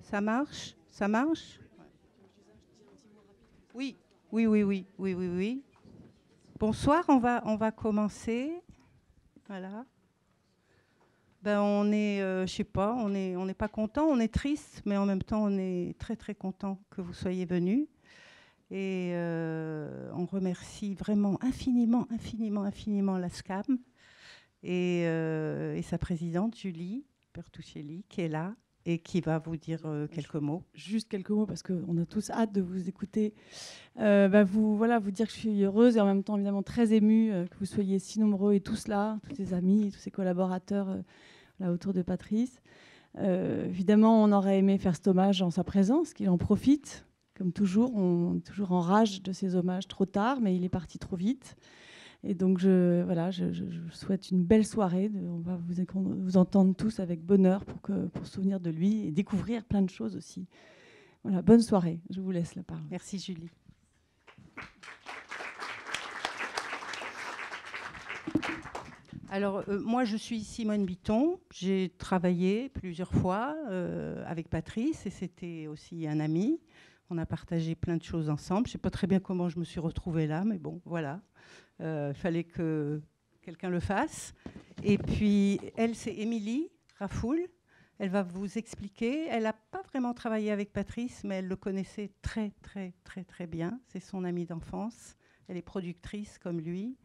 Ça marche? Ça marche? Oui, oui, oui, oui, oui, oui, oui. Bonsoir, on va commencer. Voilà. Ben, on est, je sais pas, on n'est pas content, on est triste, mais en même temps, on est très, très content que vous soyez venus. Et on remercie vraiment infiniment, infiniment, infiniment la SCAM et sa présidente, Julie Bertuccelli, qui est là et qui va vous dire quelques mots. Juste quelques mots, parce qu'on a tous hâte de vous écouter. Vous dire que je suis heureuse et en même temps évidemment très émue que vous soyez si nombreux et tous là, tous ces amis, tous ces collaborateurs là autour de Patrice. Évidemment, on aurait aimé faire cet hommage en sa présence, qu'il en profite. Comme toujours, on est toujours en rage de ces hommages trop tard, mais il est parti trop vite. Et donc, je souhaite une belle soirée. On va vous entendre tous avec bonheur pour se souvenir de lui et découvrir plein de choses aussi. Voilà, bonne soirée. Je vous laisse la parole. Merci Julie. Alors, moi, je suis Simone Bitton. J'ai travaillé plusieurs fois avec Patrice et c'était aussi un ami. On a partagé plein de choses ensemble. Je ne sais pas très bien comment je me suis retrouvée là, mais bon, voilà. Il fallait que quelqu'un le fasse. Et puis, elle, c'est Émilie Rafoul. Elle va vous expliquer. Elle n'a pas vraiment travaillé avec Patrice, mais elle le connaissait très, très, très, très bien. C'est son amie d'enfance. Elle est productrice comme lui.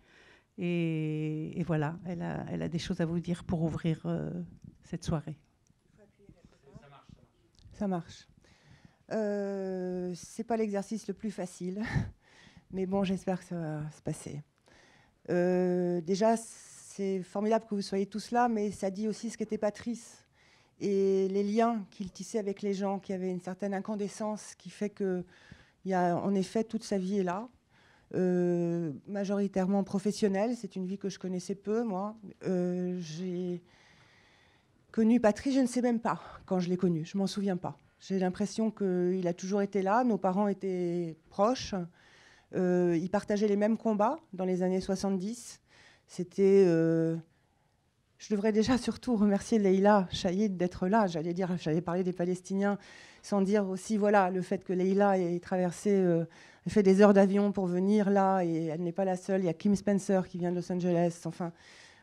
Et voilà, elle a des choses à vous dire pour ouvrir cette soirée. Ça marche. C'est pas l'exercice le plus facile, mais bon, j'espère que ça va se passer. Déjà, c'est formidable que vous soyez tous là, mais ça dit aussi ce qu'était Patrice et les liens qu'il tissait avec les gens, qui avaient une certaine incandescence qui fait que, en effet, toute sa vie est là. Majoritairement professionnelle, c'est une vie que je connaissais peu, moi. J'ai connu Patrice, je ne sais même pas quand je l'ai connu, je m'en souviens pas. J'ai l'impression qu'il a toujours été là, nos parents étaient proches, ils partageaient les mêmes combats dans les années 70. C'était... je devrais déjà surtout remercier Leïla Chahid d'être là. J'allais parler des Palestiniens sans dire aussi, voilà, le fait que Leïla ait traversé, ait fait des heures d'avion pour venir là, et elle n'est pas la seule. Il y a Kim Spencer qui vient de Los Angeles. Enfin,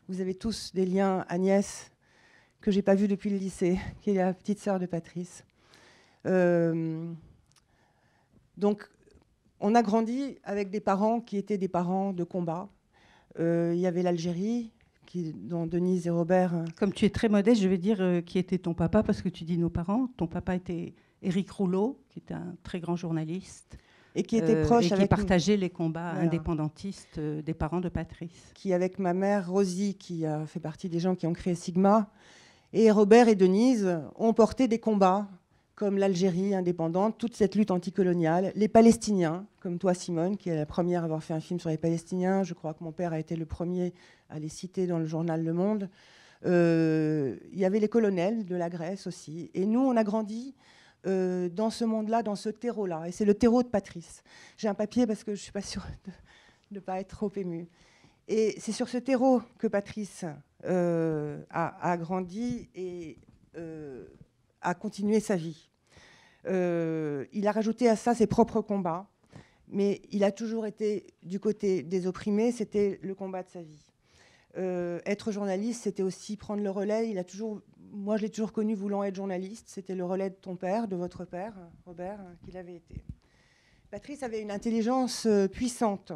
vous avez tous des liens. Agnès, que j'ai pas vue depuis le lycée, qui est la petite sœur de Patrice. Donc, on a grandi avec des parents qui étaient des parents de combat. Il y avait l'Algérie, dont Denise et Robert... Comme tu es très modeste, je vais dire qui était ton papa, parce que tu dis nos parents. Ton papa était Éric Rouleau, qui était un très grand journaliste. Et qui était proche et qui partageait les combats indépendantistes des parents de Patrice. Qui, avec ma mère, Rosie, qui a fait partie des gens qui ont créé Sigma, et Robert et Denise ont porté des combats comme l'Algérie indépendante, toute cette lutte anticoloniale, les Palestiniens, comme toi, Simone, qui est la première à avoir fait un film sur les Palestiniens. Je crois que mon père a été le premier à les citer dans le journal Le Monde. Il y avait les colonels de la Grèce aussi. Et nous, on a grandi dans ce monde-là, dans ce terreau-là. Et c'est le terreau de Patrice. J'ai un papier parce que je ne suis pas sûre de ne pas être trop émue. Et c'est sur ce terreau que Patrice a grandi et a continué sa vie. Il a rajouté à ça ses propres combats, mais il a toujours été du côté des opprimés, c'était le combat de sa vie. Être journaliste, c'était aussi prendre le relais. Moi, je l'ai toujours connu voulant être journaliste. C'était le relais de ton père, de votre père, Robert, qu'il avait été. Patrice avait une intelligence puissante,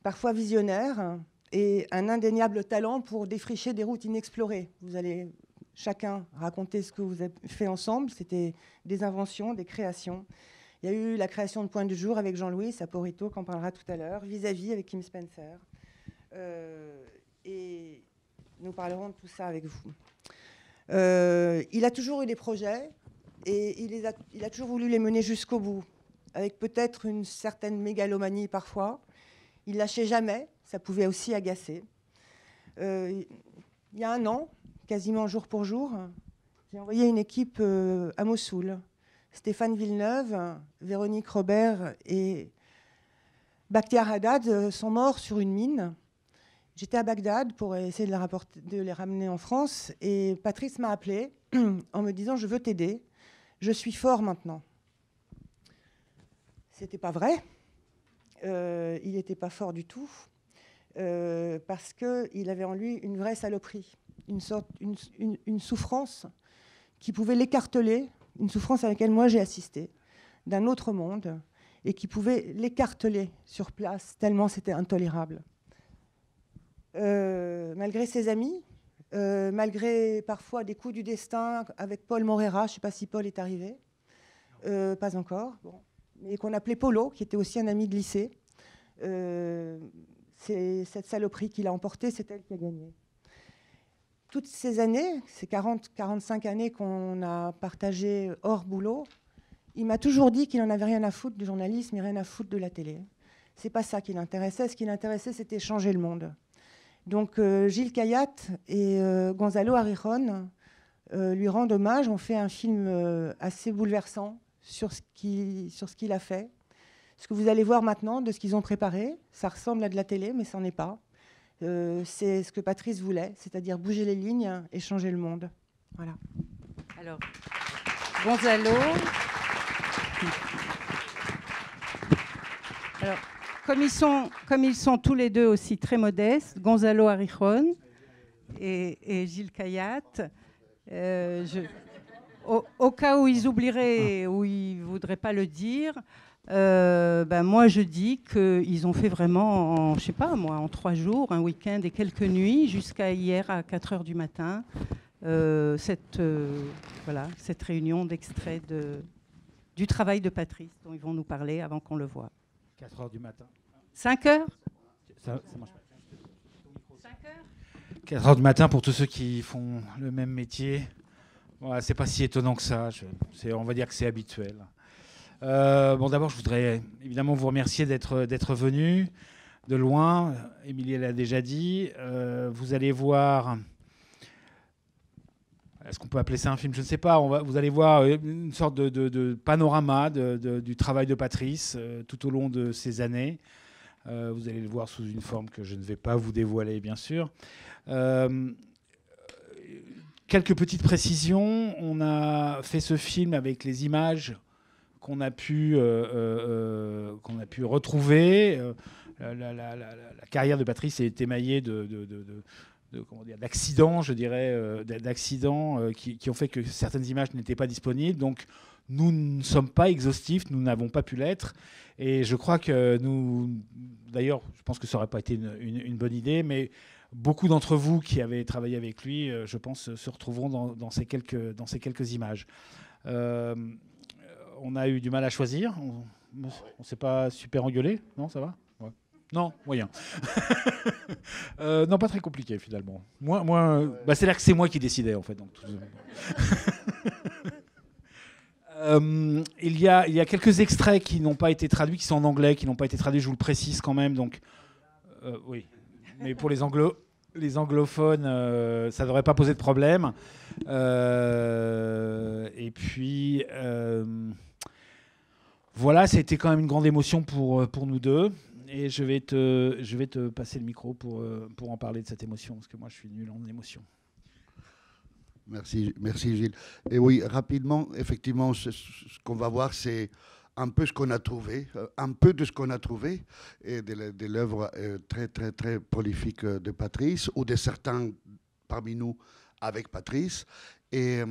parfois visionnaire, et un indéniable talent pour défricher des routes inexplorées. Vous allez chacun raconter ce que vous avez fait ensemble. C'était des inventions, des créations. Il y a eu la création de Point du Jour avec Jean-Louis Saporito, qu'on parlera tout à l'heure, Vis-à-vis avec Kim Spencer. Et nous parlerons de tout ça avec vous. Il a toujours eu des projets et il a toujours voulu les mener jusqu'au bout, avec peut-être une certaine mégalomanie parfois. Il lâchait jamais, ça pouvait aussi agacer. Il y a un an, quasiment jour pour jour, j'ai envoyé une équipe à Mossoul. Stéphane Villeneuve, Véronique Robert et Bakhtiar Haddad sont morts sur une mine. J'étais à Bagdad pour essayer de les ramener en France et Patrice m'a appelé en me disant « Je veux t'aider, Je suis fort maintenant. C'était pas vrai. Il n'était pas fort du tout. Parce qu'il avait en lui une vraie saloperie, une souffrance qui pouvait l'écarteler, une souffrance à laquelle moi j'ai assisté, d'un autre monde, et qui pouvait l'écarteler sur place, tellement c'était intolérable. Malgré ses amis, malgré parfois des coups du destin avec Paul Morera, je ne sais pas si Paul est arrivé, pas encore, bon. Mais qu'on appelait Polo, qui était aussi un ami de lycée. C'est cette saloperie qu'il a emportée, c'est elle qui a gagné. Toutes ces années, ces 40-45 années qu'on a partagées hors boulot, il m'a toujours dit qu'il n'en avait rien à foutre du journalisme et rien à foutre de la télé. C'est pas ça qui l'intéressait. Ce qui l'intéressait, c'était changer le monde. Donc Gilles Kayat et Gonzalo Arrijón lui rendent hommage. On fait un film assez bouleversant sur ce qu'il a fait. Ce que vous allez voir maintenant de ce qu'ils ont préparé, ça ressemble à de la télé, mais ça n'en est pas. C'est ce que Patrice voulait, c'est-à-dire bouger les lignes et changer le monde. Voilà. Alors, Gonzalo. Alors, comme ils sont tous les deux aussi très modestes, Gonzalo Arrijón et Gilles Kayat, au cas où ils oublieraient ou ils ne voudraient pas le dire, moi je dis qu'ils ont fait vraiment, je sais pas moi, en 3 jours, un week-end et quelques nuits, jusqu'à hier à 4h du matin, cette réunion d'extraits du travail de Patrice dont ils vont nous parler avant qu'on le voie. 4h du matin. 5h Ça marche pas. 5h 4h du matin pour tous ceux qui font le même métier. Voilà, c'est pas si étonnant que ça. On va dire que c'est habituel. D'abord, je voudrais évidemment vous remercier d'être venu de loin. Émilie l'a déjà dit. Vous allez voir. Est-ce qu'on peut appeler ça un film ? Je ne sais pas. Vous allez voir une sorte de panorama du travail de Patrice tout au long de ces années. Vous allez le voir sous une forme que je ne vais pas vous dévoiler, bien sûr. Quelques petites précisions. On a fait ce film avec les images qu'on a pu retrouver. La carrière de Patrice est émaillée d'accidents, je dirais, d'accidents qui ont fait que certaines images n'étaient pas disponibles. Donc, nous ne sommes pas exhaustifs, nous n'avons pas pu l'être. Et je crois que d'ailleurs, je pense que ça n'aurait pas été une bonne idée, mais beaucoup d'entre vous qui avez travaillé avec lui, je pense, se retrouveront dans ces quelques images. On a eu du mal à choisir. On ne s'est pas super engueulé. Non, ça va ? Ouais. Non, moyen. Non, pas très compliqué finalement. C'est-à-dire que c'est moi qui décidais en fait. Donc, il y a quelques extraits qui n'ont pas été traduits, qui sont en anglais, qui n'ont pas été traduits. Je vous le précise quand même. Donc, oui. Mais pour les anglophones, ça ne devrait pas poser de problème. Et puis, voilà, ça a été quand même une grande émotion pour nous deux. Et je vais te passer le micro pour en parler de cette émotion, parce que moi, je suis nul en émotion. Merci Gilles. Et oui, rapidement, effectivement, ce qu'on va voir, c'est un peu ce qu'on a trouvé, un peu de ce qu'on a trouvé, et de l'œuvre très, très, très prolifique de Patrice, ou de certains parmi nous avec Patrice. Et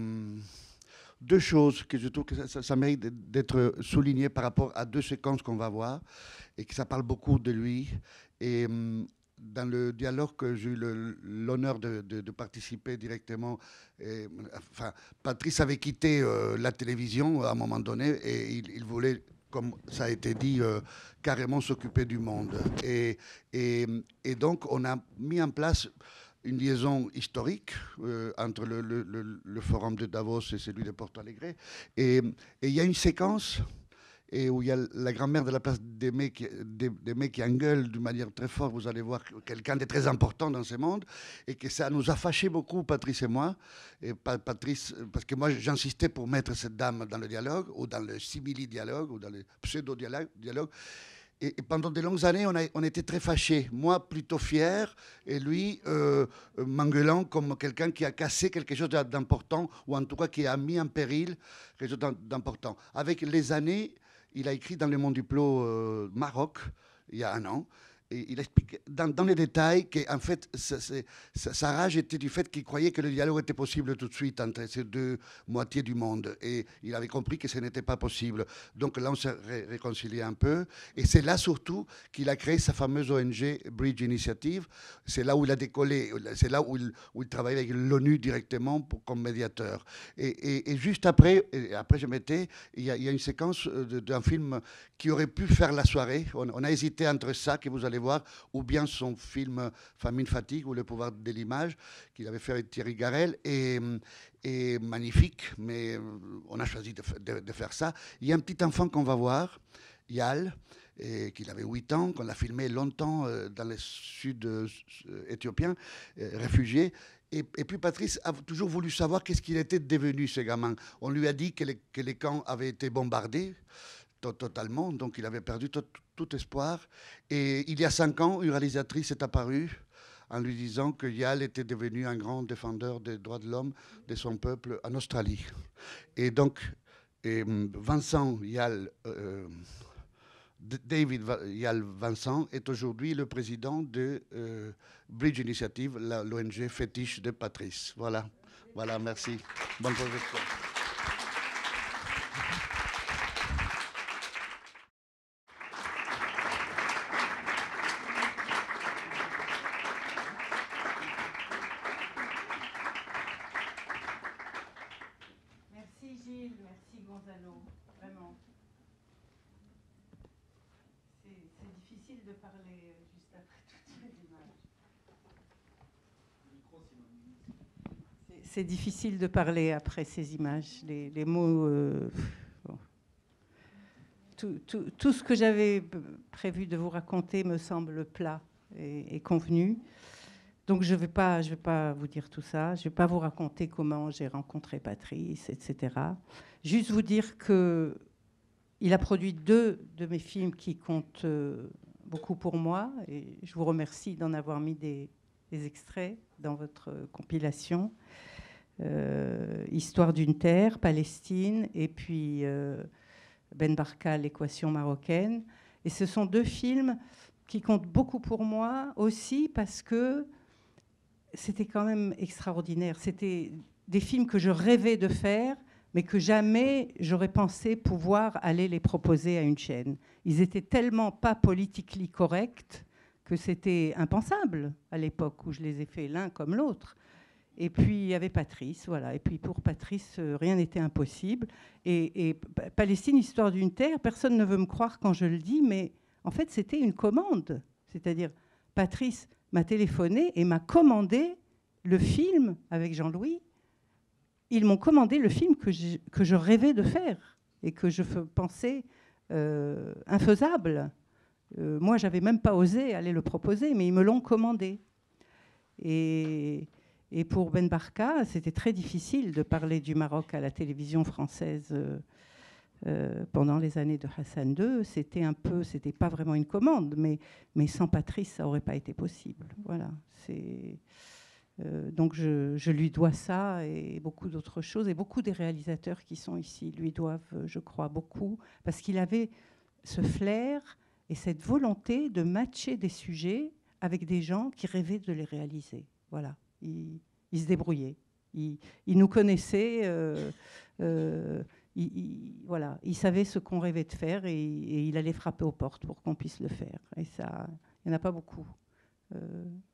deux choses que je trouve que ça mérite d'être souligné par rapport à 2 séquences qu'on va voir, et que ça parle beaucoup de lui. Et dans le dialogue que j'ai eu l'honneur de participer directement, Patrice avait quitté la télévision à un moment donné, et il voulait, comme ça a été dit, carrément s'occuper du monde. Et donc, on a mis en place une liaison historique entre le forum de Davos et celui de Porto Alegre. Et il y a une séquence où il y a la grand-mère de la place des mecs qui engueule d'une manière très forte. Vous allez voir quelqu'un de très important dans ce monde, et que ça nous a fâché beaucoup, Patrice et moi. Et Patrice, parce que moi, j'insistais pour mettre cette dame dans le dialogue, ou dans le simili-dialogue, ou dans le pseudo-dialogue. Et pendant de longues années, on était très fâchés. Moi, plutôt fier, et lui, m'engueulant comme quelqu'un qui a cassé quelque chose d'important, ou en tout cas qui a mis en péril quelque chose d'important. Avec les années, il a écrit dans Le Monde Diplo Maroc, il y a un an, et il explique dans les détails qu'en fait, sa rage était du fait qu'il croyait que le dialogue était possible tout de suite entre ces deux moitiés du monde. Et il avait compris que ce n'était pas possible. Donc là, on s'est réconcilié un peu. Et c'est là surtout qu'il a créé sa fameuse ONG Bridge Initiative. C'est là où il a décollé. C'est là où il travaillait avec l'ONU directement comme médiateur. Et juste après, je mettais, il y a une séquence d'un film qui aurait pu faire la soirée. On a hésité entre ça, que vous allez voir, ou bien son film Famine Fatigue ou Le pouvoir de l'image qu'il avait fait avec Thierry Garel, et magnifique, mais on a choisi de faire ça. Il y a un petit enfant qu'on va voir, Yal, qu'il avait 8 ans, qu'on l'a filmé longtemps dans le sud éthiopien, réfugié. Et puis Patrice a toujours voulu savoir qu'est-ce qu'il était devenu, ce gamin. On lui a dit que les camps avaient été bombardés totalement, donc il avait perdu tout espoir. Et il y a 5 ans, une réalisatrice est apparue en lui disant que Yal était devenu un grand défendeur des droits de l'homme de son peuple en Australie. Et donc, Vincent Yal, David Yal Vincent est aujourd'hui le président de Bridge Initiative, l'ONG fétiche de Patrice. Voilà, merci. Bonne projection. Merci Gilles, merci Gonzalo, vraiment. C'est difficile de parler juste après toutes ces images. C'est difficile de parler après ces images. Les mots... bon. Tout ce que j'avais prévu de vous raconter me semble plat et convenu. Donc je vais pas vous dire tout ça. Je ne vais pas vous raconter comment j'ai rencontré Patrice, etc. Juste vous dire qu'il a produit 2 de mes films qui comptent beaucoup pour moi. Et je vous remercie d'en avoir mis des extraits dans votre compilation. Histoire d'une terre, Palestine, et puis Ben Barka, l'équation marocaine. Et ce sont 2 films qui comptent beaucoup pour moi aussi parce que c'était quand même extraordinaire. C'était des films que je rêvais de faire, mais que jamais j'aurais pensé pouvoir aller les proposer à une chaîne. Ils étaient tellement pas politiquement corrects que c'était impensable à l'époque où je les ai faits l'un comme l'autre. Et puis il y avait Patrice, voilà. Et puis pour Patrice, rien n'était impossible. Et Palestine, histoire d'une terre, personne ne veut me croire quand je le dis, mais en fait c'était une commande. C'est-à-dire Patrice m'a téléphoné et m'a commandé le film avec Jean-Louis. Ils m'ont commandé le film que je rêvais de faire et que je pensais infaisable. Moi, j'avais même pas osé aller le proposer, mais ils me l'ont commandé. Et pour Ben Barka, c'était très difficile de parler du Maroc à la télévision française pendant les années de Hassan II. C'était pas vraiment une commande, mais sans Patrice, ça aurait pas été possible. Voilà. Donc je lui dois ça et beaucoup d'autres choses. Et beaucoup des réalisateurs qui sont ici lui doivent, je crois, beaucoup, parce qu'il avait ce flair et cette volonté de matcher des sujets avec des gens qui rêvaient de les réaliser. Voilà. Il se débrouillait. Il nous connaissait. Voilà. Il savait ce qu'on rêvait de faire et il allait frapper aux portes pour qu'on puisse le faire. Et ça, il n'y en a pas beaucoup.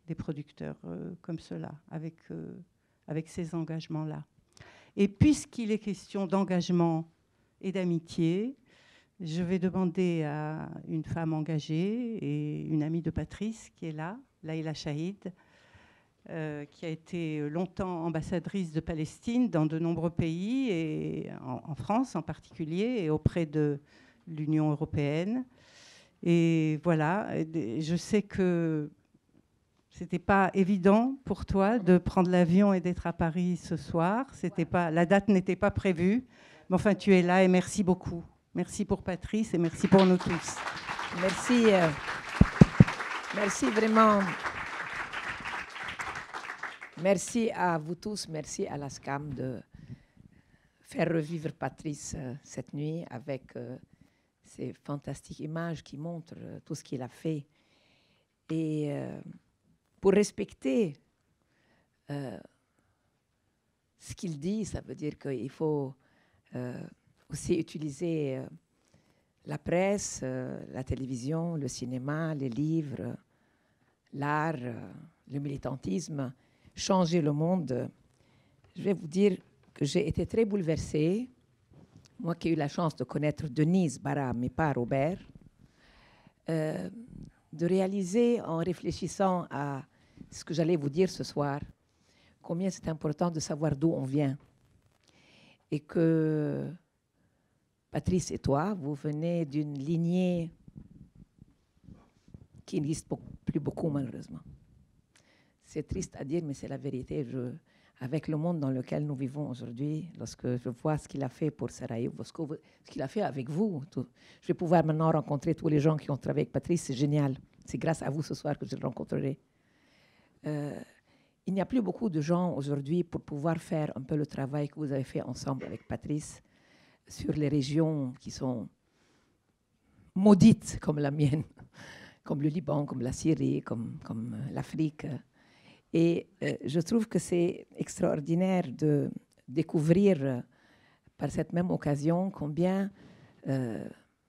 Des producteurs comme cela, avec ces engagements-là. Et puisqu'il est question d'engagement et d'amitié, je vais demander à une femme engagée et une amie de Patrice qui est là, Laïla Chahid, qui a été longtemps ambassadrice de Palestine dans de nombreux pays, et en France en particulier, et auprès de l'Union européenne. Et voilà, je sais que c'était pas évident pour toi de prendre l'avion et d'être à Paris ce soir. La date n'était pas prévue. Mais enfin, tu es là et merci beaucoup. Merci pour Patrice et merci pour nous tous. Merci. Merci vraiment. Merci à vous tous, merci à la SCAM de faire revivre Patrice cette nuit avec ces fantastiques images qui montrent tout ce qu'il a fait. Et pour respecter ce qu'il dit, ça veut dire qu'il faut aussi utiliser la presse, la télévision, le cinéma, les livres, l'art, le militantisme, changer le monde. Je vais vous dire que j'ai été très bouleversée, moi qui ai eu la chance de connaître Denise Bara, mais pas Robert, de réaliser en réfléchissant à ce que j'allais vous dire ce soir, combien c'est important de savoir d'où on vient. Et que Patrice et toi, vous venez d'une lignée qui n'existe plus beaucoup, malheureusement. C'est triste à dire, mais c'est la vérité. Avec le monde dans lequel nous vivons aujourd'hui, lorsque je vois ce qu'il a fait pour Sarajevo, ce qu'il a fait avec vous, je vais pouvoir maintenant rencontrer tous les gens qui ont travaillé avec Patrice, c'est génial. C'est grâce à vous ce soir que je le rencontrerai. Il n'y a plus beaucoup de gens aujourd'hui pour pouvoir faire un peu le travail que vous avez fait ensemble avec Patrice sur les régions qui sont maudites comme la mienne, comme le Liban, comme la Syrie, comme l'Afrique. Et je trouve que c'est extraordinaire de découvrir par cette même occasion combien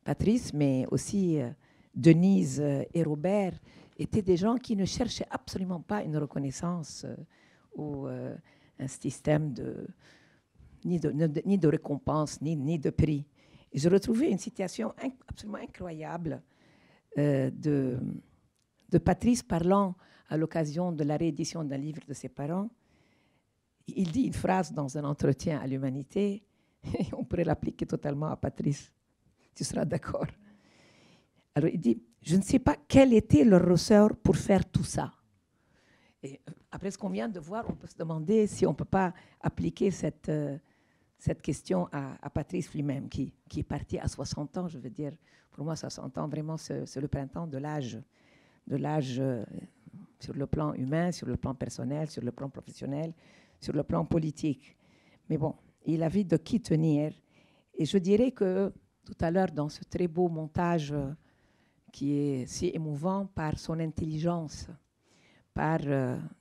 Patrice, mais aussi Denise et Robert étaient des gens qui ne cherchaient absolument pas une reconnaissance ou un système ni de récompense, ni de prix. Et je retrouvais une situation absolument incroyable de Patrice parlant à l'occasion de la réédition d'un livre de ses parents. Il dit une phrase dans un entretien à l'Humanité, et on pourrait l'appliquer totalement à Patrice. Tu seras d'accord. Alors il dit, je ne sais pas quel était leur ressort pour faire tout ça. Et après ce qu'on vient de voir, on peut se demander si on ne peut pas appliquer cette question à Patrice lui-même, qui est parti à 60 ans, je veux dire. Pour moi, 60 ans, vraiment, c'est le printemps de l'âge sur le plan humain, sur le plan personnel, sur le plan professionnel, sur le plan politique. Mais bon, il a envie de qui tenir. Et je dirais que tout à l'heure, dans ce très beau montage qui est si émouvant par son intelligence, par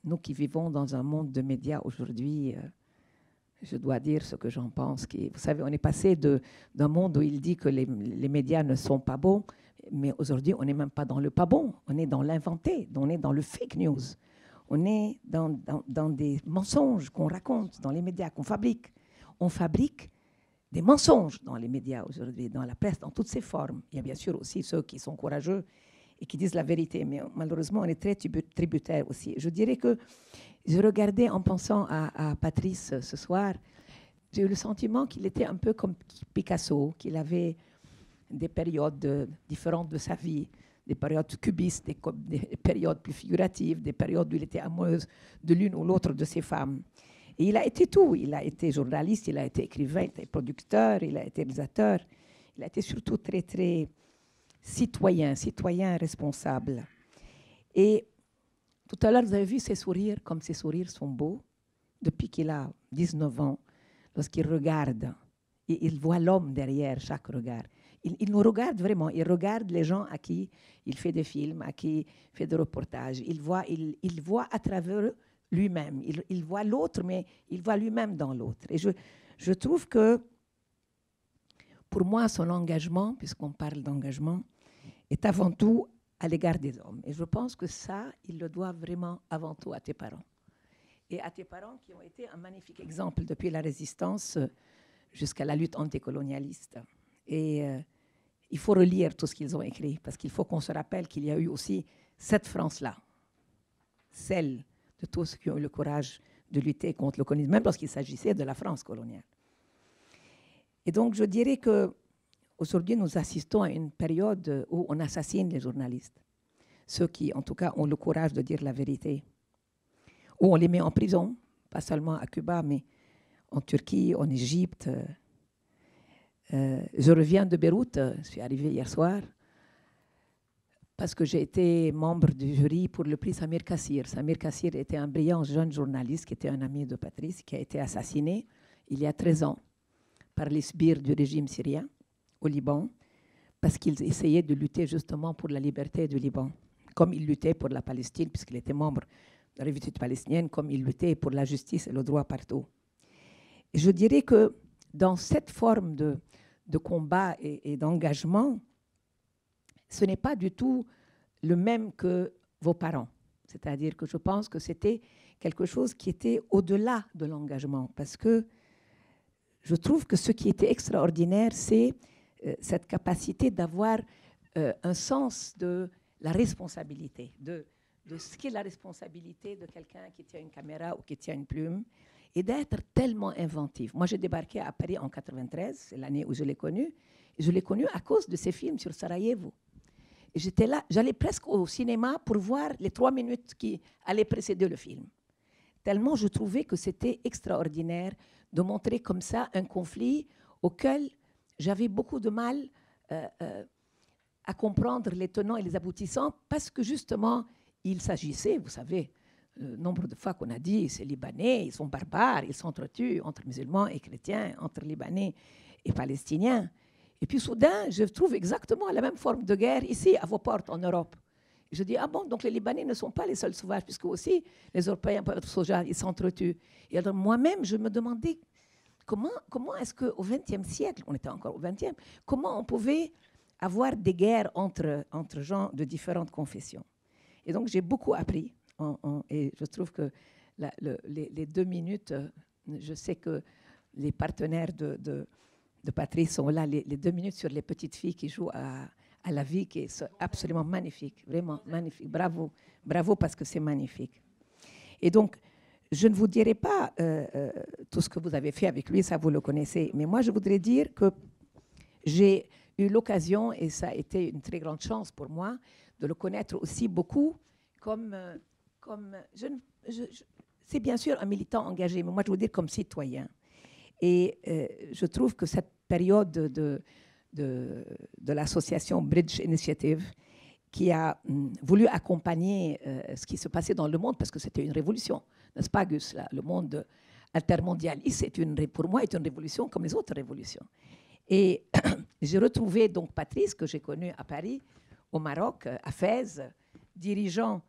nous qui vivons dans un monde de médias aujourd'hui, je dois dire ce que j'en pense. Vous savez, on est passé d'un monde où il dit que les médias ne sont pas bons, mais aujourd'hui, on n'est même pas dans le pas bon, on est dans l'inventé, on est dans le fake news, on est dans des mensonges qu'on raconte dans les médias, qu'on fabrique. On fabrique des mensonges dans les médias aujourd'hui, dans la presse, dans toutes ses formes. Il y a bien sûr aussi ceux qui sont courageux et qui disent la vérité, mais malheureusement, on est très tributaire aussi. Je dirais que je regardais en pensant à Patrice ce soir, j'ai eu le sentiment qu'il était un peu comme Picasso, qu'il avait des périodes différentes de sa vie, des périodes cubistes, des périodes plus figuratives, des périodes où il était amoureux de l'une ou l'autre de ses femmes. Et il a été tout. Il a été journaliste, il a été écrivain, il a été producteur, il a été réalisateur. Il a été surtout très, très citoyen responsable. Et tout à l'heure, vous avez vu ses sourires, comme ses sourires sont beaux, depuis qu'il a 19 ans, lorsqu'il regarde, et il voit l'homme derrière chaque regard. Il nous regarde vraiment, il regarde les gens à qui il fait des films, à qui il fait des reportages. Il voit à travers lui-même. Il voit l'autre, mais il voit lui-même dans l'autre. Et je trouve que, pour moi, son engagement, puisqu'on parle d'engagement, est avant tout à l'égard des hommes. Et je pense que ça, il le doit vraiment avant tout à tes parents. Et à tes parents qui ont été un magnifique exemple depuis la résistance jusqu'à la lutte anticolonialiste. Et il faut relire tout ce qu'ils ont écrit, parce qu'il faut qu'on se rappelle qu'il y a eu aussi cette France-là, celle de tous ceux qui ont eu le courage de lutter contre le colonialisme, même lorsqu'il s'agissait de la France coloniale. Et donc, je dirais qu'aujourd'hui, nous assistons à une période où on assassine les journalistes, ceux qui, en tout cas, ont le courage de dire la vérité, où on les met en prison, pas seulement à Cuba, mais en Turquie, en Égypte. Je reviens de Beyrouth, je suis arrivée hier soir. parce que j'ai été membre du jury pour le prix Samir Kassir. Samir Kassir était un brillant jeune journaliste qui était un ami de Patrice, qui a été assassiné il y a 13 ans par les sbires du régime syrien au Liban, parce qu'ils essayaient de lutter justement pour la liberté du Liban, comme ils luttaient pour la Palestine, puisqu'il était membre de la Révolution palestinienne, comme ils luttaient pour la justice et le droit partout. Et je dirais que dans cette forme de combat et d'engagement, ce n'est pas du tout le même que vos parents. C'est-à-dire que je pense que c'était quelque chose qui était au-delà de l'engagement, parce que je trouve que ce qui était extraordinaire, c'est cette capacité d'avoir un sens de la responsabilité, de ce qu'est la responsabilité de quelqu'un qui tient une caméra ou qui tient une plume, et d'être tellement inventif. Moi, j'ai débarqué à Paris en 93, c'est l'année où je l'ai connu, et je l'ai connu à cause de ces films sur Sarajevo. Et j'étais là, j'allais presque au cinéma pour voir les 3 minutes qui allaient précéder le film. Tellement je trouvais que c'était extraordinaire de montrer comme ça un conflit auquel j'avais beaucoup de mal à comprendre les tenants et les aboutissants, parce que justement, il s'agissait, vous savez, le nombre de fois qu'on a dit, ces Libanais, ils sont barbares, ils s'entretuent entre musulmans et chrétiens, entre Libanais et Palestiniens. Et puis soudain, je trouve exactement la même forme de guerre ici, à vos portes, en Europe. Et je dis, ah bon, donc les Libanais ne sont pas les seuls sauvages, puisque aussi les Européens peuvent être sauvages, ils s'entretuent. Et alors moi-même, je me demandais comment est-ce qu'au XXe siècle, on était encore au XXe, comment on pouvait avoir des guerres entre gens de différentes confessions. Et donc j'ai beaucoup appris. Et je trouve que les 2 minutes, je sais que les partenaires de Patrice sont là, les 2 minutes sur les petites filles qui jouent à la vie, qui est absolument magnifique, vraiment magnifique. Bravo, bravo, parce que c'est magnifique. Et donc, je ne vous dirai pas tout ce que vous avez fait avec lui, ça vous le connaissez, mais moi je voudrais dire que j'ai eu l'occasion, et ça a été une très grande chance pour moi, de le connaître aussi beaucoup comme c'est bien sûr un militant engagé, mais moi je veux dire comme citoyen. Et je trouve que cette période de l'association Bridge Initiative, qui a voulu accompagner ce qui se passait dans le monde, parce que c'était une révolution, n'est-ce pas, Gus, là, le monde intermondialiste, pour moi, est une révolution comme les autres révolutions. Et j'ai retrouvé donc Patrice, que j'ai connu à Paris, au Maroc, à Fès, dirigeant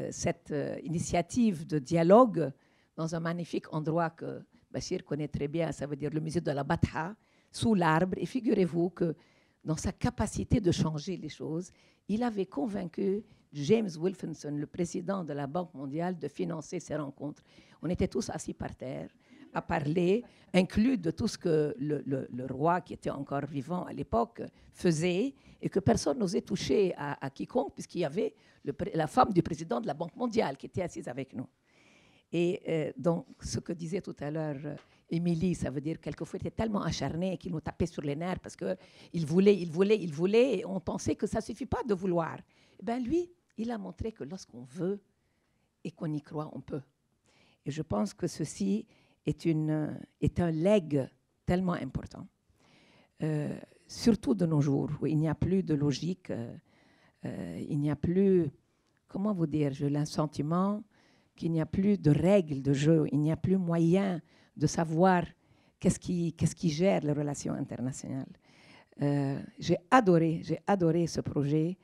cette initiative de dialogue dans un magnifique endroit que Bachir connaît très bien, ça veut dire le musée de la Batha, sous l'arbre. Et figurez-vous que dans sa capacité de changer les choses, il avait convaincu James Wilkinson, le président de la Banque mondiale, de financer ces rencontres. On était tous assis par terre à parler, inclus de tout ce que le roi, qui était encore vivant à l'époque, faisait, et que personne n'osait toucher à quiconque, puisqu'il y avait la femme du président de la Banque mondiale qui était assise avec nous. Et donc, ce que disait tout à l'heure Émilie, ça veut dire quelquefois il était tellement acharné qu'il nous tapait sur les nerfs parce qu'il voulait, et on pensait que ça ne suffit pas de vouloir. Et bien lui, il a montré que lorsqu'on veut et qu'on y croit, on peut. Et je pense que ceci est un legs tellement important, surtout de nos jours, où il n'y a plus de logique, il n'y a plus, comment vous dire, j'ai le sentiment qu'il n'y a plus de règles de jeu, il n'y a plus moyen de savoir qu'est-ce qui gère les relations internationales. J'ai adoré ce projet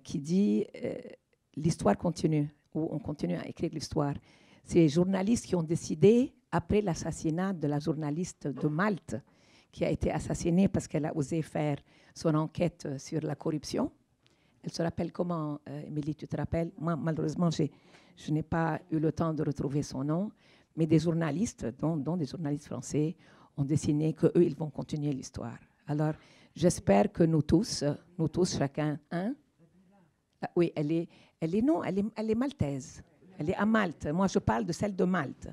qui dit l'histoire continue, où on continue à écrire l'histoire. C'est les journalistes qui ont décidé, après l'assassinat de la journaliste de Malte, qui a été assassinée parce qu'elle a osé faire son enquête sur la corruption. Elle se rappelle comment, Émilie, tu te rappelles? Moi, malheureusement, je n'ai pas eu le temps de retrouver son nom, mais des journalistes, dont des journalistes français, ont décidé qu'eux, ils vont continuer l'histoire. Alors, j'espère que nous tous, chacun, hein? Oui, elle est maltaise. Elle est à Malte. Moi, je parle de celle de Malte.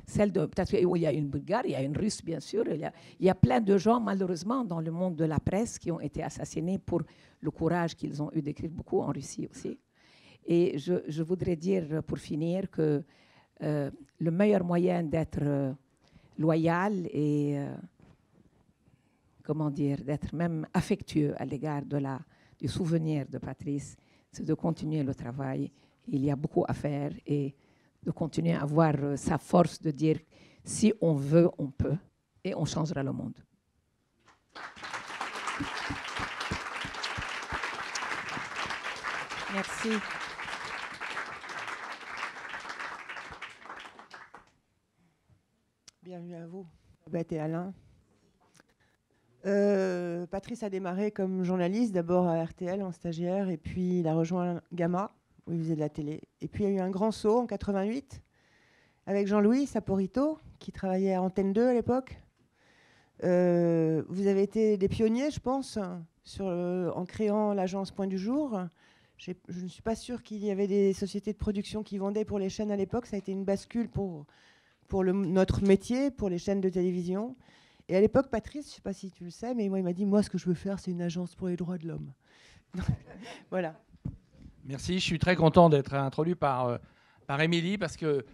Peut-être qu'il y a une Bulgare, il y a une Russe, bien sûr. Il y a plein de gens, malheureusement, dans le monde de la presse qui ont été assassinés pour le courage qu'ils ont eu d'écrire, beaucoup en Russie aussi. Et je voudrais dire, pour finir, que le meilleur moyen d'être loyal et, comment dire, d'être même affectueux à l'égard du souvenir de Patrice, c'est de continuer le travail. Il y a beaucoup à faire et de continuer à avoir sa force de dire si on veut, on peut et on changera le monde. Merci. Bienvenue à vous, Beth et Alain. Patrice a démarré comme journaliste, d'abord à RTL en stagiaire, et puis il a rejoint Gamma, où il faisait de la télé. Et puis il y a eu un grand saut en 88 avec Jean-Louis Saporito, qui travaillait à Antenne 2 à l'époque. Vous avez été des pionniers, je pense, en créant l'agence Point du Jour. Je ne suis pas sûre qu'il y avait des sociétés de production qui vendaient pour les chaînes à l'époque. Ça a été une bascule pour notre métier, pour les chaînes de télévision. Et à l'époque, Patrice, je ne sais pas si tu le sais, mais moi, il m'a dit, moi, ce que je veux faire, c'est une agence pour les droits de l'homme. Voilà. Merci, je suis très content d'être introduit par Émilie, parce que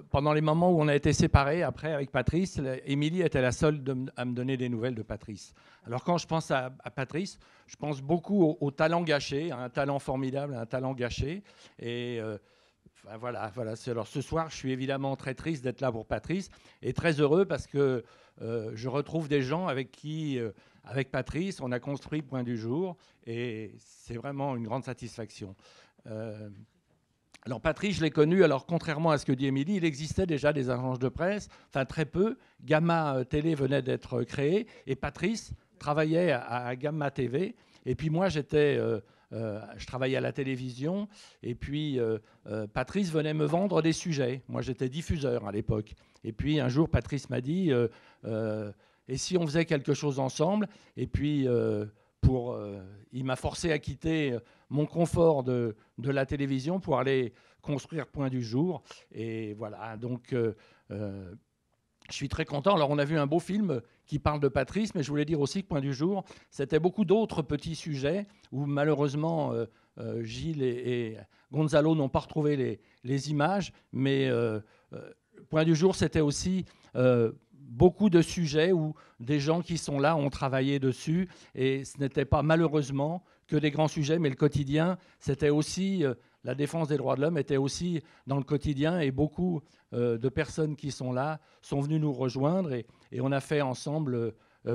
pendant les moments où on a été séparés, après, avec Patrice, Émilie était la seule à me donner des nouvelles de Patrice. Alors quand je pense à Patrice, je pense beaucoup au talent gâché, à un talent formidable, à un talent gâché. Et voilà. Alors ce soir, je suis évidemment très triste d'être là pour Patrice et très heureux parce que je retrouve des gens avec qui, avec Patrice, on a construit Point du Jour et c'est vraiment une grande satisfaction. Alors Patrice, je l'ai connu, alors contrairement à ce que dit Émilie, il existait déjà des agences de presse, enfin très peu. Gamma Télé venait d'être créé et Patrice travaillait à Gamma TV. Et puis moi, je travaillais à la télévision et puis Patrice venait me vendre des sujets. Moi, j'étais diffuseur à l'époque. Et puis un jour, Patrice m'a dit et si on faisait quelque chose ensemble? Et puis il m'a forcé à quitter mon confort de la télévision pour aller construire Point du Jour. Et voilà, donc je suis très content. Alors on a vu un beau film qui parle de Patrice, mais je voulais dire aussi que Point du Jour, c'était beaucoup d'autres petits sujets où malheureusement Gilles et Gonzalo n'ont pas retrouvé les images, mais Point du Jour, c'était aussi beaucoup de sujets où des gens qui sont là ont travaillé dessus et ce n'était pas malheureusement que des grands sujets, mais le quotidien, c'était aussi, la défense des droits de l'homme était aussi dans le quotidien et beaucoup de personnes qui sont là sont venues nous rejoindre et on a fait ensemble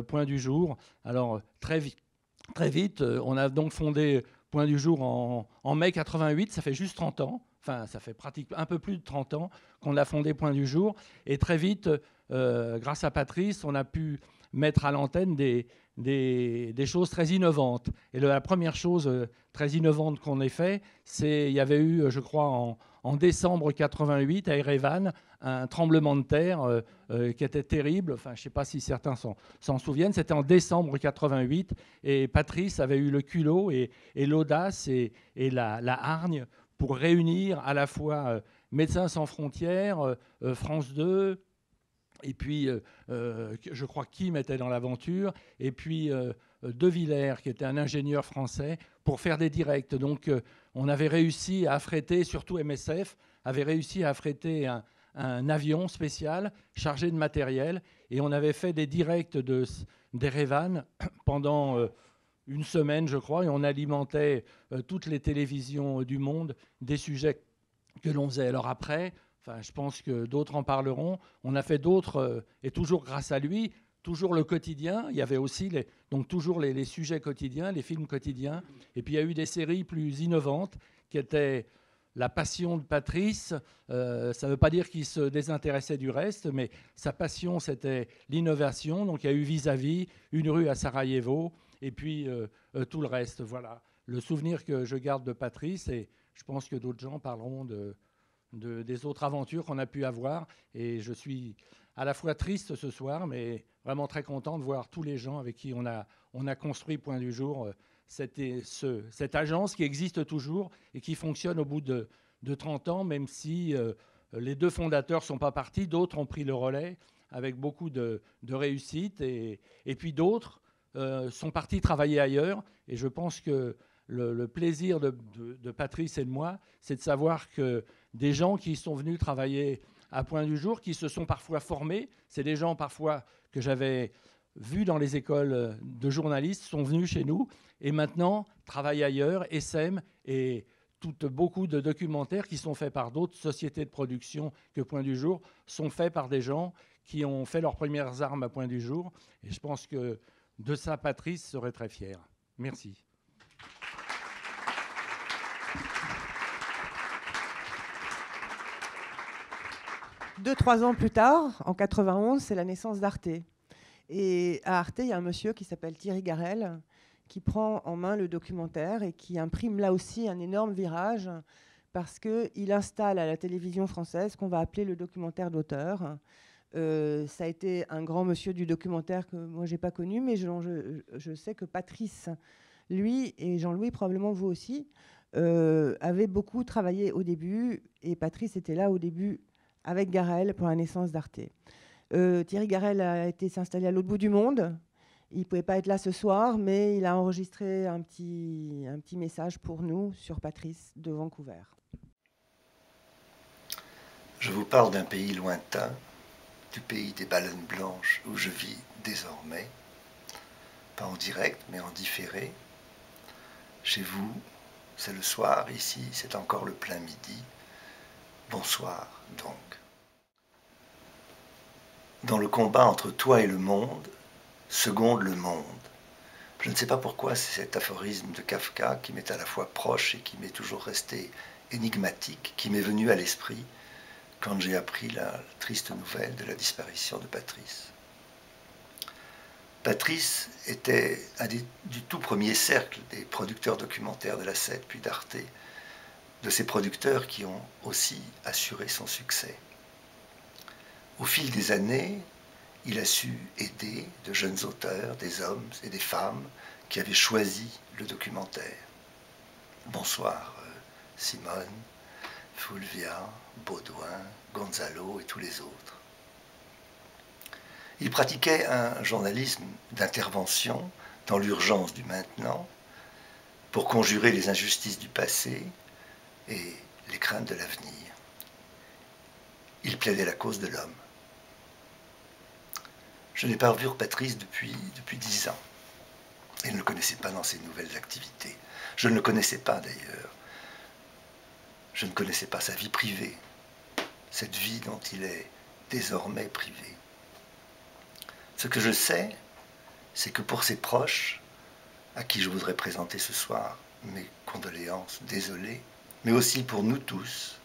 Point du Jour. Alors très vite, on a donc fondé Point du Jour en mai 88, ça fait juste 30 ans, enfin ça fait pratiquement un peu plus de 30 ans qu'on a fondé Point du Jour et très vite, grâce à Patrice, on a pu mettre à l'antenne des choses très innovantes. Et la première chose très innovante qu'on ait fait, il y avait eu, je crois, en décembre 88 à Erevan, un tremblement de terre qui était terrible. Enfin, je ne sais pas si certains s'en souviennent. C'était en décembre 88 et Patrice avait eu le culot et l'audace et la hargne pour réunir à la fois Médecins sans frontières, France 2, et puis, je crois que Kim était dans l'aventure, et puis De Villers, qui était un ingénieur français, pour faire des directs. Donc, on avait réussi à affréter, surtout MSF, avait réussi à affréter un avion spécial chargé de matériel, et on avait fait des directs d'Erevan pendant une semaine, je crois, et on alimentait toutes les télévisions du monde des sujets que l'on faisait. Alors après... Enfin, je pense que d'autres en parleront. On a fait d'autres, et toujours grâce à lui, toujours le quotidien. Il y avait aussi donc toujours les sujets quotidiens, les films quotidiens. Et puis il y a eu des séries plus innovantes qui étaient la passion de Patrice. Ça ne veut pas dire qu'il se désintéressait du reste, mais sa passion, c'était l'innovation. Donc il y a eu Vis-à-vis, Une rue à Sarajevo, et puis tout le reste. Voilà le souvenir que je garde de Patrice, et je pense que d'autres gens parleront des autres aventures qu'on a pu avoir. Et je suis à la fois triste ce soir, mais vraiment très content de voir tous les gens avec qui on a construit Point du Jour, cette agence qui existe toujours et qui fonctionne au bout de 30 ans, même si les deux fondateurs ne sont pas partis, d'autres ont pris le relais avec beaucoup de réussite, et puis d'autres sont partis travailler ailleurs. Et je pense que le plaisir de Patrice et de moi, c'est de savoir que des gens qui sont venus travailler à Point du Jour, qui se sont parfois formés, c'est des gens parfois que j'avais vus dans les écoles de journalistes sont venus chez nous et maintenant travaillent ailleurs, essaiment et beaucoup de documentaires qui sont faits par d'autres sociétés de production que Point du Jour sont faits par des gens qui ont fait leurs premières armes à Point du Jour. Et je pense que de ça, Patrice serait très fier. Merci. Deux, 3 ans plus tard, en 91, c'est la naissance d'Arte. Et à Arte, il y a un monsieur qui s'appelle Thierry Garel, qui prend en main le documentaire et qui imprime là aussi un énorme virage, parce qu'il installe à la télévision française ce qu'on va appeler le documentaire d'auteur. Ça a été un grand monsieur du documentaire que moi, je n'ai pas connu, mais je sais que Patrice, lui, et Jean-Louis, probablement vous aussi, avaient beaucoup travaillé au début, et Patrice était là au début avec Garel pour la naissance d'Arte. Thierry Garel a été s'installer à l'autre bout du monde. Il ne pouvait pas être là ce soir, mais il a enregistré un petit message pour nous sur Patrice de Vancouver. Je vous parle d'un pays lointain, du pays des baleines blanches où je vis désormais, pas en direct, mais en différé. Chez vous, c'est le soir, ici, c'est encore le plein midi. Bonsoir, donc. Dans le combat entre toi et le monde, seconde le monde. Je ne sais pas pourquoi c'est cet aphorisme de Kafka qui m'est à la fois proche et qui m'est toujours resté énigmatique, qui m'est venu à l'esprit quand j'ai appris la triste nouvelle de la disparition de Patrice. Patrice était du tout premier cercle des producteurs documentaires de la 7 puis d'Arte, de ces producteurs qui ont aussi assuré son succès. Au fil des années, il a su aider de jeunes auteurs, des hommes et des femmes qui avaient choisi le documentaire. Bonsoir Simone, Fulvia, Baudouin, Gonzalo et tous les autres. Il pratiquait un journalisme d'intervention dans l'urgence du maintenant pour conjurer les injustices du passé et les craintes de l'avenir. Il plaidait la cause de l'homme. Je n'ai pas revu Patrice depuis 10 ans. Il ne le connaissait pas dans ses nouvelles activités. Je ne le connaissais pas d'ailleurs. Je ne connaissais pas sa vie privée, cette vie dont il est désormais privé. Ce que je sais, c'est que pour ses proches, à qui je voudrais présenter ce soir mes condoléances, désolé, mais aussi pour nous tous,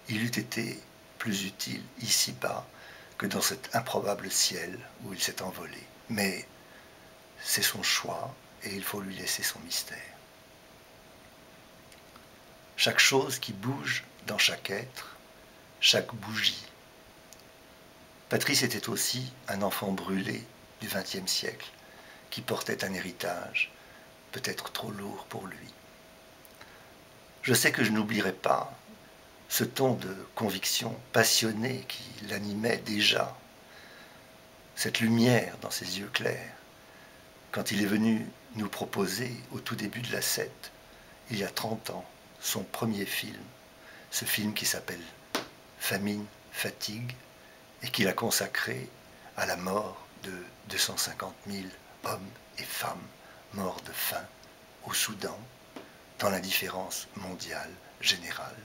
il eût été plus utile ici-bas que dans cet improbable ciel où il s'est envolé. Mais c'est son choix et il faut lui laisser son mystère. Chaque chose qui bouge dans chaque être, chaque bougie. Patrice était aussi un enfant brûlé du XXe siècle qui portait un héritage peut-être trop lourd pour lui. Je sais que je n'oublierai pas ce ton de conviction passionnée qui l'animait déjà, cette lumière dans ses yeux clairs, quand il est venu nous proposer au tout début de la 7, il y a 30 ans, son premier film, ce film qui s'appelle Famine, fatigue, et qu'il a consacré à la mort de 250 000 hommes et femmes morts de faim au Soudan, dans l'indifférence mondiale générale,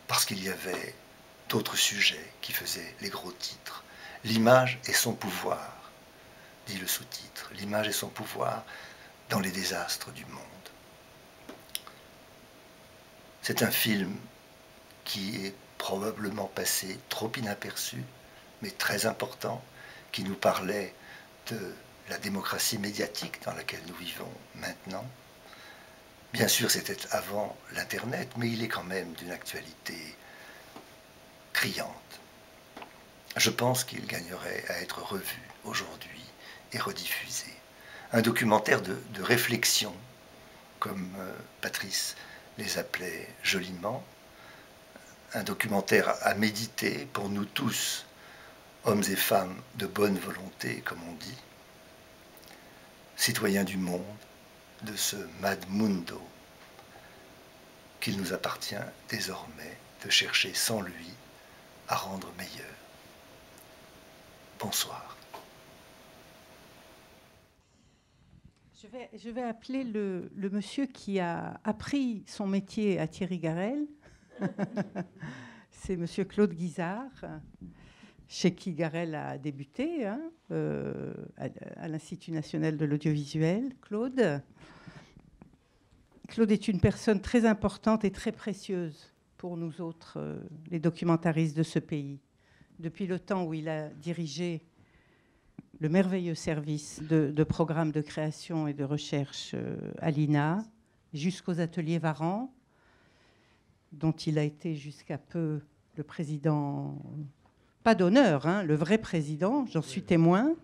parce qu'il y avait d'autres sujets qui faisaient les gros titres. L'image et son pouvoir, dit le sous-titre, l'image et son pouvoir dans les désastres du monde. C'est un film qui est probablement passé trop inaperçu, mais très important, qui nous parlait de la démocratie médiatique dans laquelle nous vivons maintenant. Bien sûr, c'était avant l'Internet, mais il est quand même d'une actualité criante. Je pense qu'il gagnerait à être revu aujourd'hui et rediffusé. Un documentaire de réflexion, comme Patrice les appelait joliment, un documentaire à méditer pour nous tous, hommes et femmes de bonne volonté, comme on dit, citoyens du monde, de ce mad mundo qu'il nous appartient désormais de chercher sans lui à rendre meilleur. Bonsoir. Je vais appeler le monsieur qui a appris son métier à Thierry Garel. C'est monsieur Claude Guizard, chez qui Garel a débuté, hein, à l'Institut national de l'audiovisuel. Claude est une personne très importante et très précieuse pour nous autres, les documentaristes de ce pays. Depuis le temps où il a dirigé le merveilleux service de programmes de création et de recherche à l'INA, jusqu'aux ateliers Varan, dont il a été jusqu'à peu le président, pas d'honneur, hein, le vrai président, j'en suis témoin,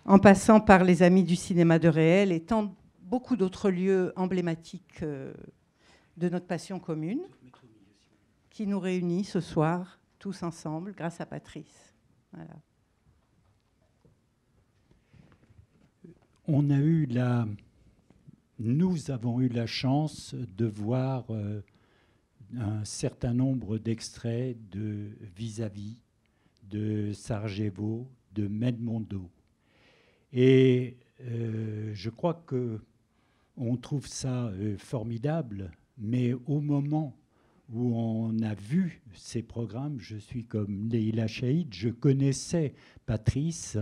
en passant par les Amis du cinéma de réel et beaucoup d'autres lieux emblématiques de notre passion commune, qui nous réunit ce soir, tous ensemble, grâce à Patrice. Voilà. Nous avons eu la chance de voir un certain nombre d'extraits de Vis-à-vis, de Sarajevo, de Medmondo. Et je crois qu'on trouve ça formidable, mais au moment où on a vu ces programmes, je suis comme Leïla Chaïd, je connaissais Patrice,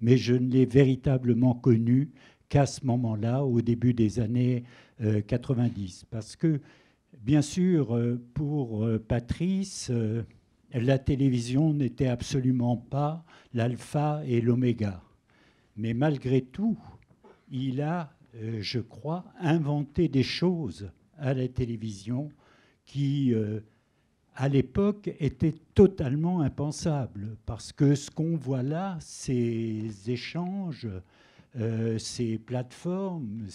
mais je ne l'ai véritablement connu qu'à ce moment-là, au début des années 90. Parce que, bien sûr, pour Patrice, la télévision n'était absolument pas l'alpha et l'oméga. Mais malgré tout, il a, je crois, inventé des choses à la télévision qui, à l'époque, étaient totalement impensables. Parce que ce qu'on voit là, ces échanges, ces plateformes,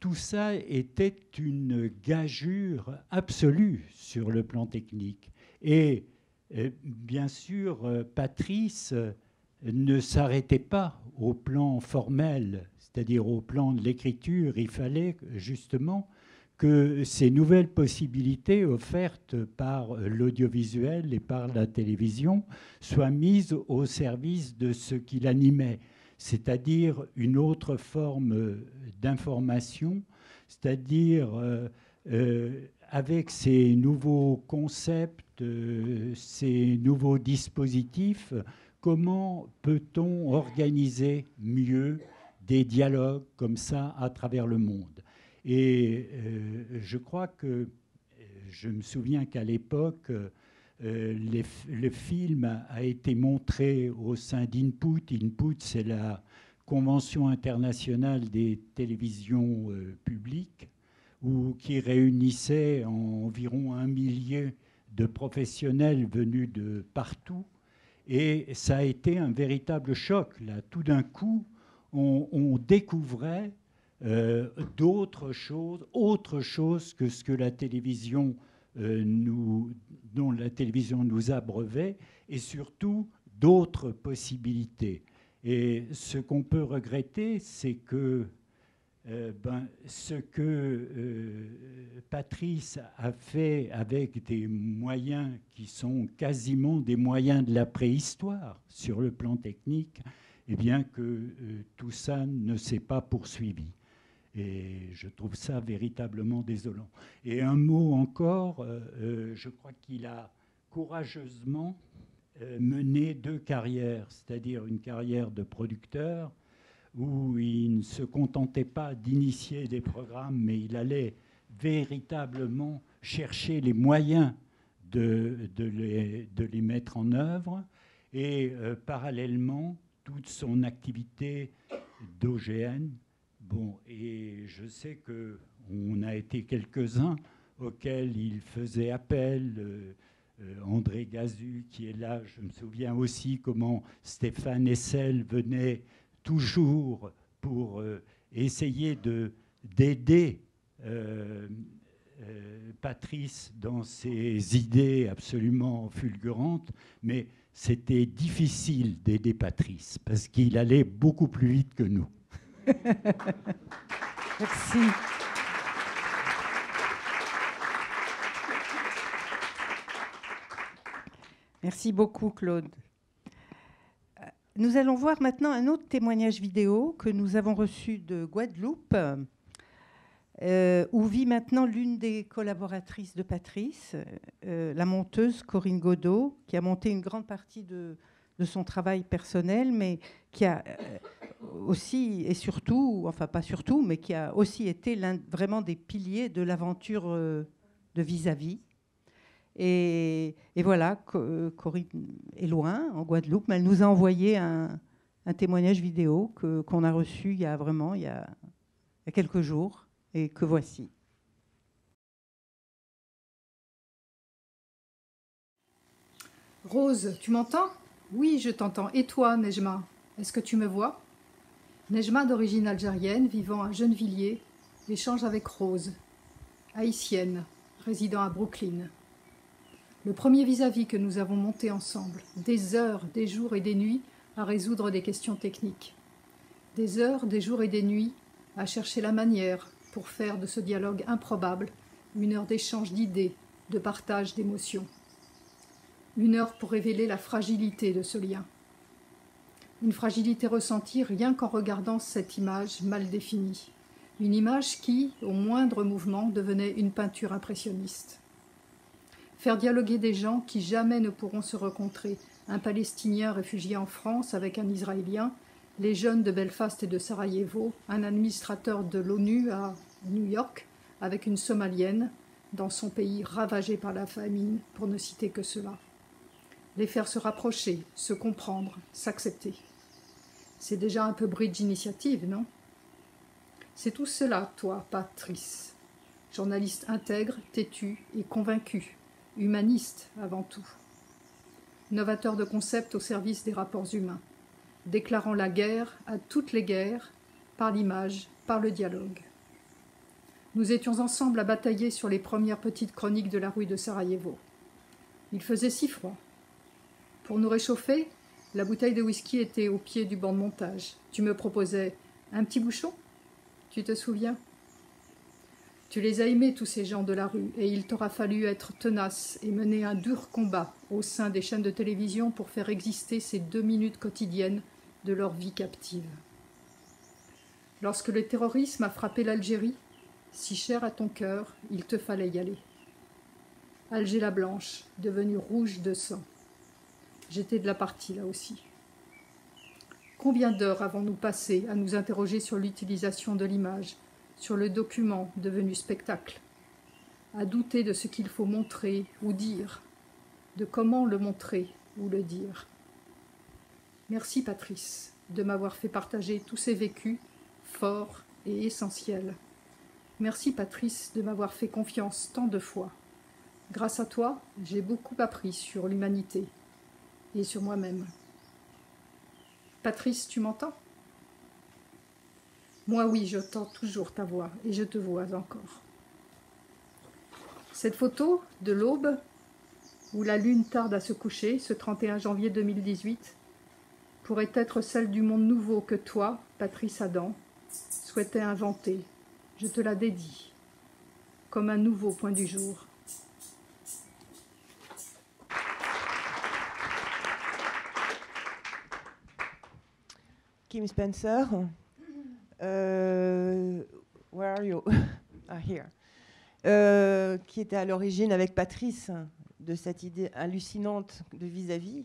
tout ça était une gageure absolue sur le plan technique. Et bien sûr, Patrice ne s'arrêtait pas au plan formel, c'est-à-dire au plan de l'écriture. Il fallait justement que ces nouvelles possibilités offertes par l'audiovisuel et par la télévision soient mises au service de ce qui l'animait, c'est-à-dire une autre forme d'information, c'est-à-dire avec ces nouveaux concepts, ces nouveaux dispositifs, comment peut-on organiser mieux des dialogues comme ça à travers le monde ? Et je crois que, je me souviens qu'à l'époque, le film a été montré au sein d'Input. Input, c'est la Convention internationale des télévisions publiques, qui réunissait environ 1 millier de professionnels venus de partout. Et ça a été un véritable choc. Là, tout d'un coup, on découvrait d'autres choses, autre chose que ce que la télévision dont la télévision nous abreuvait, et surtout d'autres possibilités. Et ce qu'on peut regretter, c'est que ce que Patrice a fait avec des moyens qui sont quasiment des moyens de la préhistoire sur le plan technique, eh bien que tout ça ne s'est pas poursuivi. Et je trouve ça véritablement désolant. Et un mot encore, je crois qu'il a courageusement mené 2 carrières, c'est-à-dire une carrière de producteur, où il ne se contentait pas d'initier des programmes, mais il allait véritablement chercher les moyens de les mettre en œuvre, et parallèlement, toute son activité d'OGN. Bon, et je sais qu'on a été quelques-uns auxquels il faisait appel. André Gazu, qui est là, je me souviens aussi comment Stéphane Hessel venait toujours pour essayer d'aider Patrice dans ses idées absolument fulgurantes, mais c'était difficile d'aider Patrice, parce qu'il allait beaucoup plus vite que nous. Merci. Merci beaucoup, Claude. nous allons voir maintenant un autre témoignage vidéo que nous avons reçu de Guadeloupe, où vit maintenant l'une des collaboratrices de Patrice, la monteuse Corinne Godot, qui a monté une grande partie de son travail personnel, mais qui a aussi et surtout, enfin pas surtout, mais qui a aussi été l'un vraiment des piliers de l'aventure de Vis-à-vis. Et voilà, Corinne est loin, en Guadeloupe, mais elle nous a envoyé un témoignage vidéo qu'on a reçu il y a quelques jours, et que voici. Rose, tu m'entends? Oui, je t'entends. Et toi, Nejma, est-ce que tu me vois? Nejma, d'origine algérienne, vivant à Gennevilliers, échange avec Rose, haïtienne, résidant à Brooklyn. Le premier vis-à-vis que nous avons monté ensemble, des heures, des jours et des nuits à résoudre des questions techniques. Des heures, des jours et des nuits à chercher la manière pour faire de ce dialogue improbable une heure d'échange d'idées, de partage d'émotions. Une heure pour révéler la fragilité de ce lien. Une fragilité ressentie rien qu'en regardant cette image mal définie. Une image qui, au moindre mouvement, devenait une peinture impressionniste. Faire dialoguer des gens qui jamais ne pourront se rencontrer, un Palestinien réfugié en France avec un Israélien, les jeunes de Belfast et de Sarajevo, un administrateur de l'ONU à New York avec une Somalienne, dans son pays ravagé par la famine, pour ne citer que cela. Les faire se rapprocher, se comprendre, s'accepter. C'est déjà un peu bridge initiative, non? C'est tout cela, toi, Patrice. Journaliste intègre, têtu et convaincu, humaniste avant tout. Novateur de concepts au service des rapports humains, déclarant la guerre à toutes les guerres, par l'image, par le dialogue. Nous étions ensemble à batailler sur les premières petites chroniques de la rue de Sarajevo. Il faisait si froid. Pour nous réchauffer, la bouteille de whisky était au pied du banc de montage. Tu me proposais un petit bouchon? Tu te souviens? Tu les as aimés, tous ces gens de la rue, et il t'aura fallu être tenace et mener un dur combat au sein des chaînes de télévision pour faire exister ces 2 minutes quotidiennes de leur vie captive. Lorsque le terrorisme a frappé l'Algérie, si cher à ton cœur, il te fallait y aller. Alger la Blanche, devenue rouge de sang. J'étais de la partie là aussi. Combien d'heures avons-nous passé à nous interroger sur l'utilisation de l'image, sur le document devenu spectacle, à douter de ce qu'il faut montrer ou dire, de comment le montrer ou le dire. Merci Patrice de m'avoir fait partager tous ces vécus forts et essentiels. Merci Patrice de m'avoir fait confiance tant de fois. Grâce à toi, j'ai beaucoup appris sur l'humanité et sur moi-même. Patrice, tu m'entends? Moi oui, j'entends toujours ta voix et je te vois encore. Cette photo de l'aube, où la lune tarde à se coucher, ce 31 janvier 2018, pourrait être celle du monde nouveau que toi, Patrice Adam, souhaitais inventer. Je te la dédie, comme un nouveau point du jour. Kim Spencer, where are you? Ah, here. Qui était à l'origine avec Patrice de cette idée hallucinante de vis-à-vis,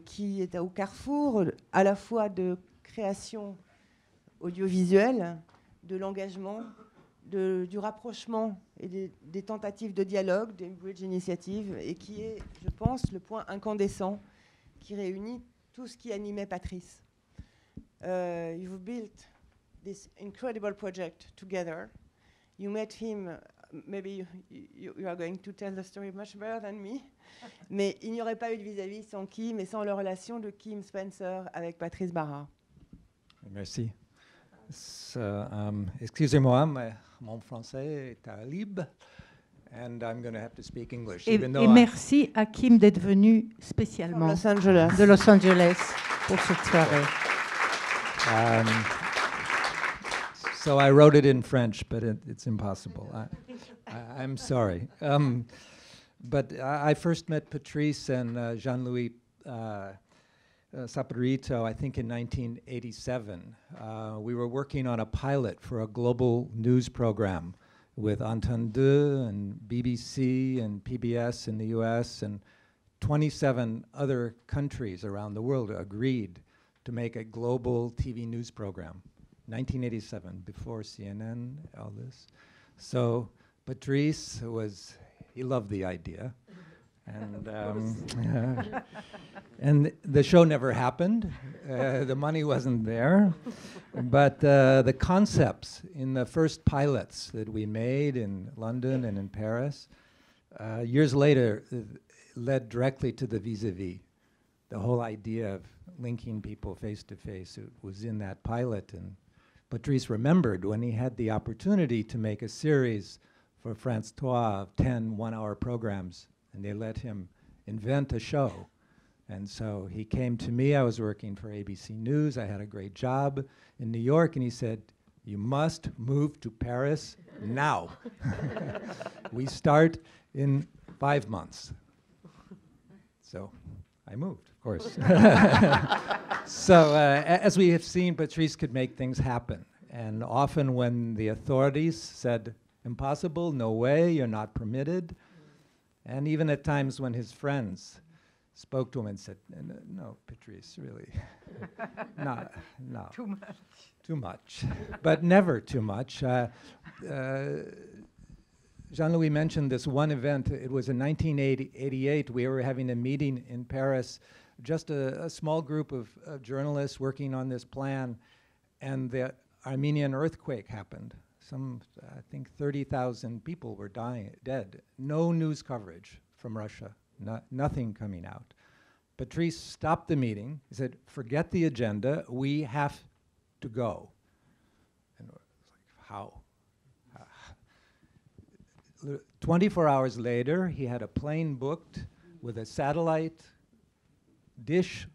qui était au carrefour à la fois de création audiovisuelle, de l'engagement, du rapprochement et des tentatives de dialogue, des bridge initiatives, et qui est, je pense, le point incandescent qui réunit tout ce qui animait Patrice. You've built this incredible project together. You met him, maybe you are going to tell the story much better than me, mais il n'y aurait pas eu de vis-à-vis sans Kim et sans la relation de Kim Spencer avec Patrice Bara. Merci. Excusez-moi, mon français est terrible. And I'm going to have to speak English. Et merci à Kim d'être venu spécialement de Los Angeles pour cette soirée. So I wrote it in French, but it's impossible. I'm sorry. But I first met Patrice and Jean-Louis Saporito, I think in 1987. We were working on a pilot for a global news program with Antenne 2 and BBC and PBS in the US, and 27 other countries around the world agreed to make a global TV news program. 1987, before CNN, all this. So Patrice he loved the idea. And the show never happened. The money wasn't there. But the concepts in the first pilots that we made in London and in Paris, years later, led directly to the vis-a-vis. The whole idea of linking people face to face, it was in that pilot. And Patrice remembered when he had the opportunity to make a series for France 3 of 10 one-hour programs, and they let him invent a show. And so he came to me. I was working for ABC News. I had a great job in New York, and he said, "You must move to Paris now." We start in 5 months. So I moved, of course. So as we have seen, Patrice could make things happen. And often when the authorities said, "Impossible, no way, you're not permitted," and even at times when his friends spoke to him and said, "No, Patrice, really, no. Too much. Too much," but never too much. Jean-Louis mentioned this one event. It was in 1988. We were having a meeting in Paris, just a small group of journalists working on this plan, and the Armenian earthquake happened. I think 30,000 people were dead. No news coverage from Russia, nothing coming out. Patrice stopped the meeting. He said, "Forget the agenda, we have to go." And it was like, how? 24 hours later, he had a plane booked with a satellite dish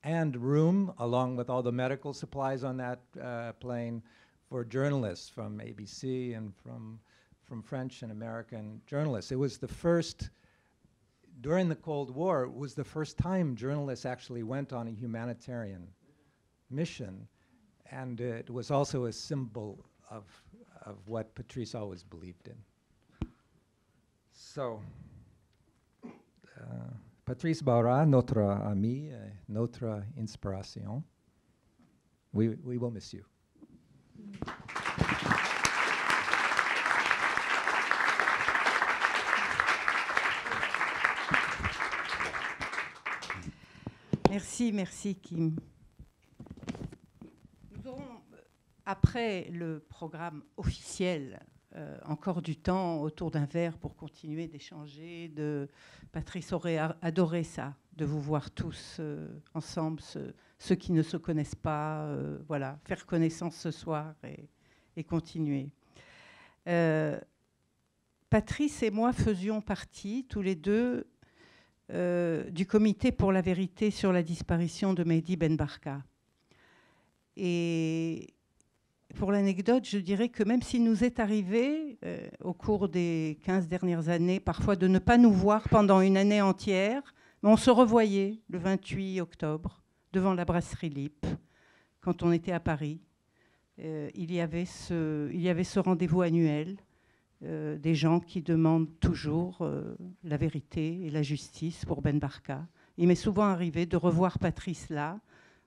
and room, along with all the medical supplies on that plane, for journalists from ABC and from French and American journalists. It was the first, during the Cold War, it was the first time journalists actually went on a humanitarian mission, and it was also a symbol of what Patrice always believed in. So, Patrice Baura, notre ami, notre inspiration. We will miss you. Merci Kim. Nous aurons, après le programme officiel, encore du temps autour d'un verre pour continuer d'échanger. Patrice aurait adoré ça, de vous voir tous ensemble, ceux qui ne se connaissent pas, voilà, faire connaissance ce soir et continuer. Patrice et moi faisions partie, tous les deux, du comité pour la vérité sur la disparition de Mehdi Ben Barka. Et pour l'anecdote, je dirais que même s'il nous est arrivé, au cours des 15 dernières années, parfois de ne pas nous voir pendant une année entière, mais on se revoyait le 28 octobre devant la brasserie Lippe, quand on était à Paris. Il y avait ce rendez-vous annuel des gens qui demandent toujours la vérité et la justice pour Ben Barka. Il m'est souvent arrivé de revoir Patrice là.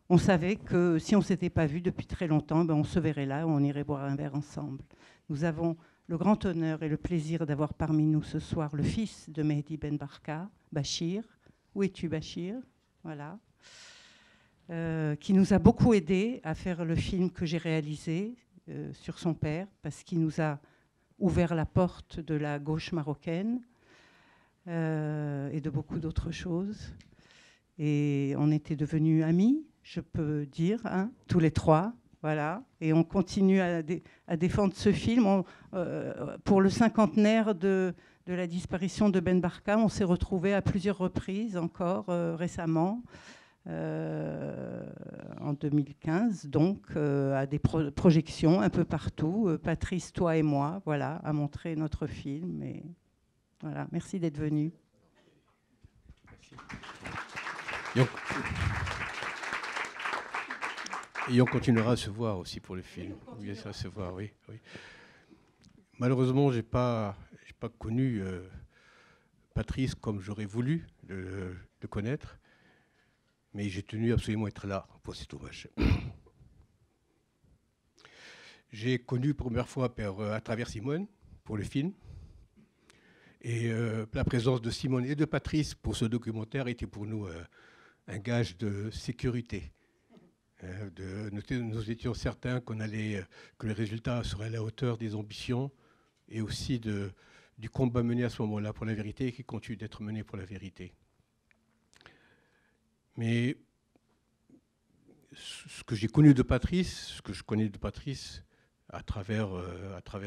On savait que si on ne s'était pas vu depuis très longtemps, ben on se verrait là, on irait boire un verre ensemble. Nous avons le grand honneur et le plaisir d'avoir parmi nous ce soir le fils de Mehdi Ben Barka, Bachir. Où es-tu, Bachir? Voilà. Qui nous a beaucoup aidés à faire le film que j'ai réalisé sur son père, parce qu'il nous a ouvert la porte de la gauche marocaine et de beaucoup d'autres choses. Et on était devenus amis, je peux dire, hein, tous les trois, voilà. Et on continue à défendre ce film. Pour le cinquantenaire de la disparition de Ben Barka, on s'est retrouvés à plusieurs reprises encore récemment, en 2015, donc à des projections un peu partout. Patrice, toi et moi, voilà, à montrer notre film. Et voilà, merci d'être venu. Et on continuera à se voir aussi pour le film. Bien sûr, à se voir, oui. Malheureusement, je n'ai pas connu Patrice comme j'aurais voulu le connaître, mais j'ai tenu absolument à être là pour cet hommage. J'ai connu pour la première fois à travers Simone pour le film. Et la présence de Simone et de Patrice pour ce documentaire était pour nous un gage de sécurité. Nous étions certains que le résultat serait à la hauteur des ambitions et aussi du combat mené à ce moment-là pour la vérité et qui continue d'être mené pour la vérité. Mais ce que j'ai connu de Patrice, ce que je connais de Patrice, à travers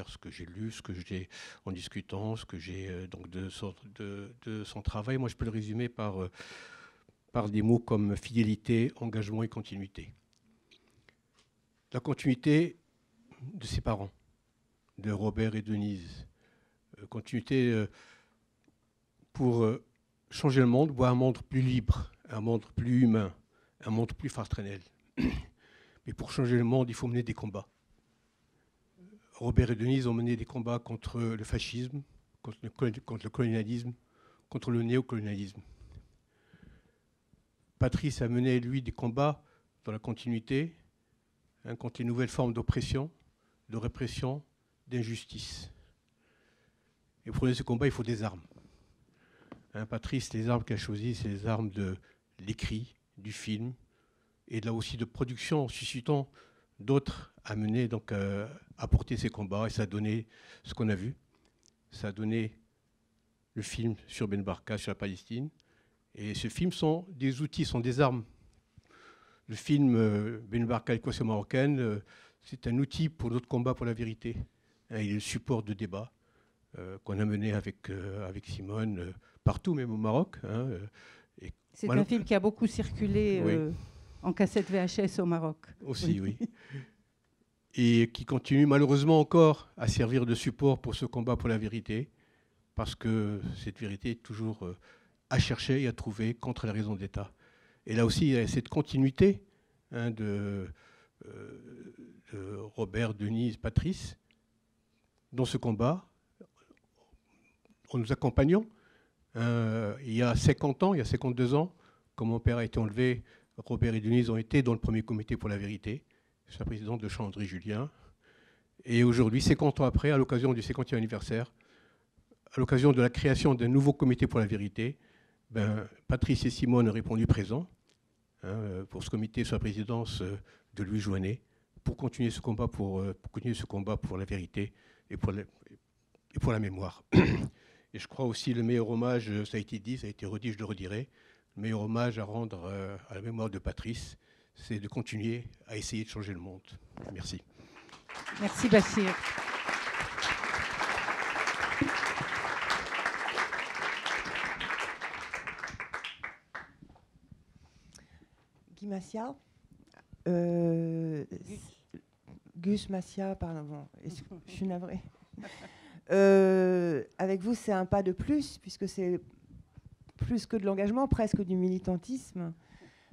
ce que j'ai lu, ce que j'ai en discutant, ce que j'ai donc de son travail, moi je peux le résumer par des mots comme fidélité, engagement et continuité. La continuité de ses parents, de Robert et Denise, continuité pour changer le monde, voir un monde plus libre, un monde plus humain, un monde plus fraternel. Mais pour changer le monde, il faut mener des combats. Robert et Denise ont mené des combats contre le fascisme, contre le colonialisme, contre le néocolonialisme. Patrice a mené, lui, des combats dans la continuité, contre les nouvelles formes d'oppression, de répression, d'injustice. Et pour mener ce combat, il faut des armes. Patrice, les armes qu'il a choisies, c'est les armes de l'écrit, du film, et là aussi de production, en suscitant d'autres à mener, donc à porter ces combats. Et ça a donné ce qu'on a vu. Ça a donné le film sur Ben Barka, sur la Palestine. Et ce film sont des outils, sont des armes. Le film Ben Barka, l'équation marocaine, c'est un outil pour notre combat pour la vérité. Il est le support de débat qu'on a mené avec Simone partout, même au Maroc. C'est un film qui a beaucoup circulé en cassette VHS au Maroc. Aussi, oui. Et qui continue malheureusement encore à servir de support pour ce combat pour la vérité, parce que cette vérité est toujours à chercher et à trouver contre la raison d'État. Et là aussi, il y a cette continuité de Robert, Denise, Patrice, dans ce combat, en nous accompagnant. Il y a 50 ans, il y a 52 ans, quand mon père a été enlevé, Robert et Denise ont été dans le premier comité pour la vérité. Je suis la présidente de Chandry Julien. Et aujourd'hui, 50 ans après, à l'occasion du 50e anniversaire, à l'occasion de la création d'un nouveau comité pour la vérité, Patrice et Simone ont répondu présent pour ce comité sous la présidence de Louis Joannet, pour continuer ce combat pour la vérité et pour la mémoire. Et je crois aussi le meilleur hommage, ça a été dit, ça a été redit, je le redirai, le meilleur hommage à rendre à la mémoire de Patrice, c'est de continuer à essayer de changer le monde. Merci. Merci Bachir. Guy Massia, Gus Massia, pardon, je suis navrée. Avec vous, c'est un pas de plus, puisque c'est plus que de l'engagement, presque du militantisme.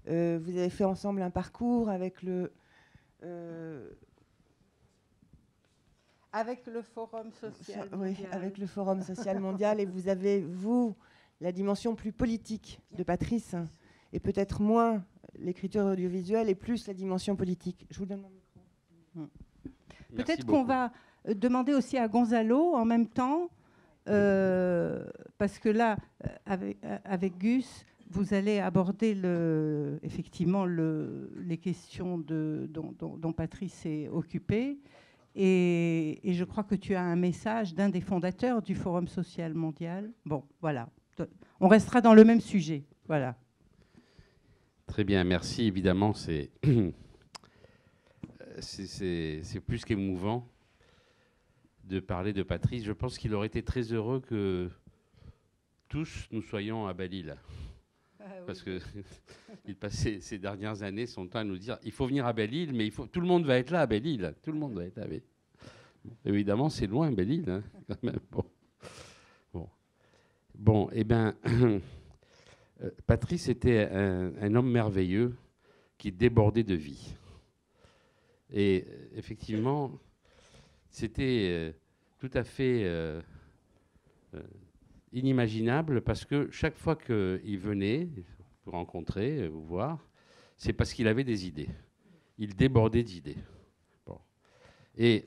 Vous avez fait ensemble un parcours avec le Forum social mondial. Oui, avec le Forum social mondial, et vous avez, vous, la dimension plus politique de Patrice, et peut-être moins l'écriture audiovisuelle, et plus la dimension politique. Je vous donne mon micro. Peut-être qu'on va demander aussi à Gonzalo en même temps, parce que là, avec Gus, vous allez aborder effectivement les questions dont Patrice s'est occupé. Et je crois que tu as un message d'un des fondateurs du Forum social mondial. Bon, voilà. On restera dans le même sujet. Voilà. Très bien, merci. Évidemment, c'est plus qu'émouvant de parler de Patrice. Je pense qu'il aurait été très heureux que tous nous soyons à Belle-Île. Parce qu'il passait ces dernières années son temps à nous dire il faut venir à Belle-Île, mais tout le monde va être là à Belle-Île. Tout le monde va être là. Évidemment, c'est loin, Belle-Île, hein, quand même. Bon, eh bien, Patrice était un homme merveilleux qui débordait de vie. Et effectivement, c'était tout à fait inimaginable parce que chaque fois qu'il venait vous rencontrer, vous voir, c'est parce qu'il avait des idées. Il débordait d'idées. Bon. Et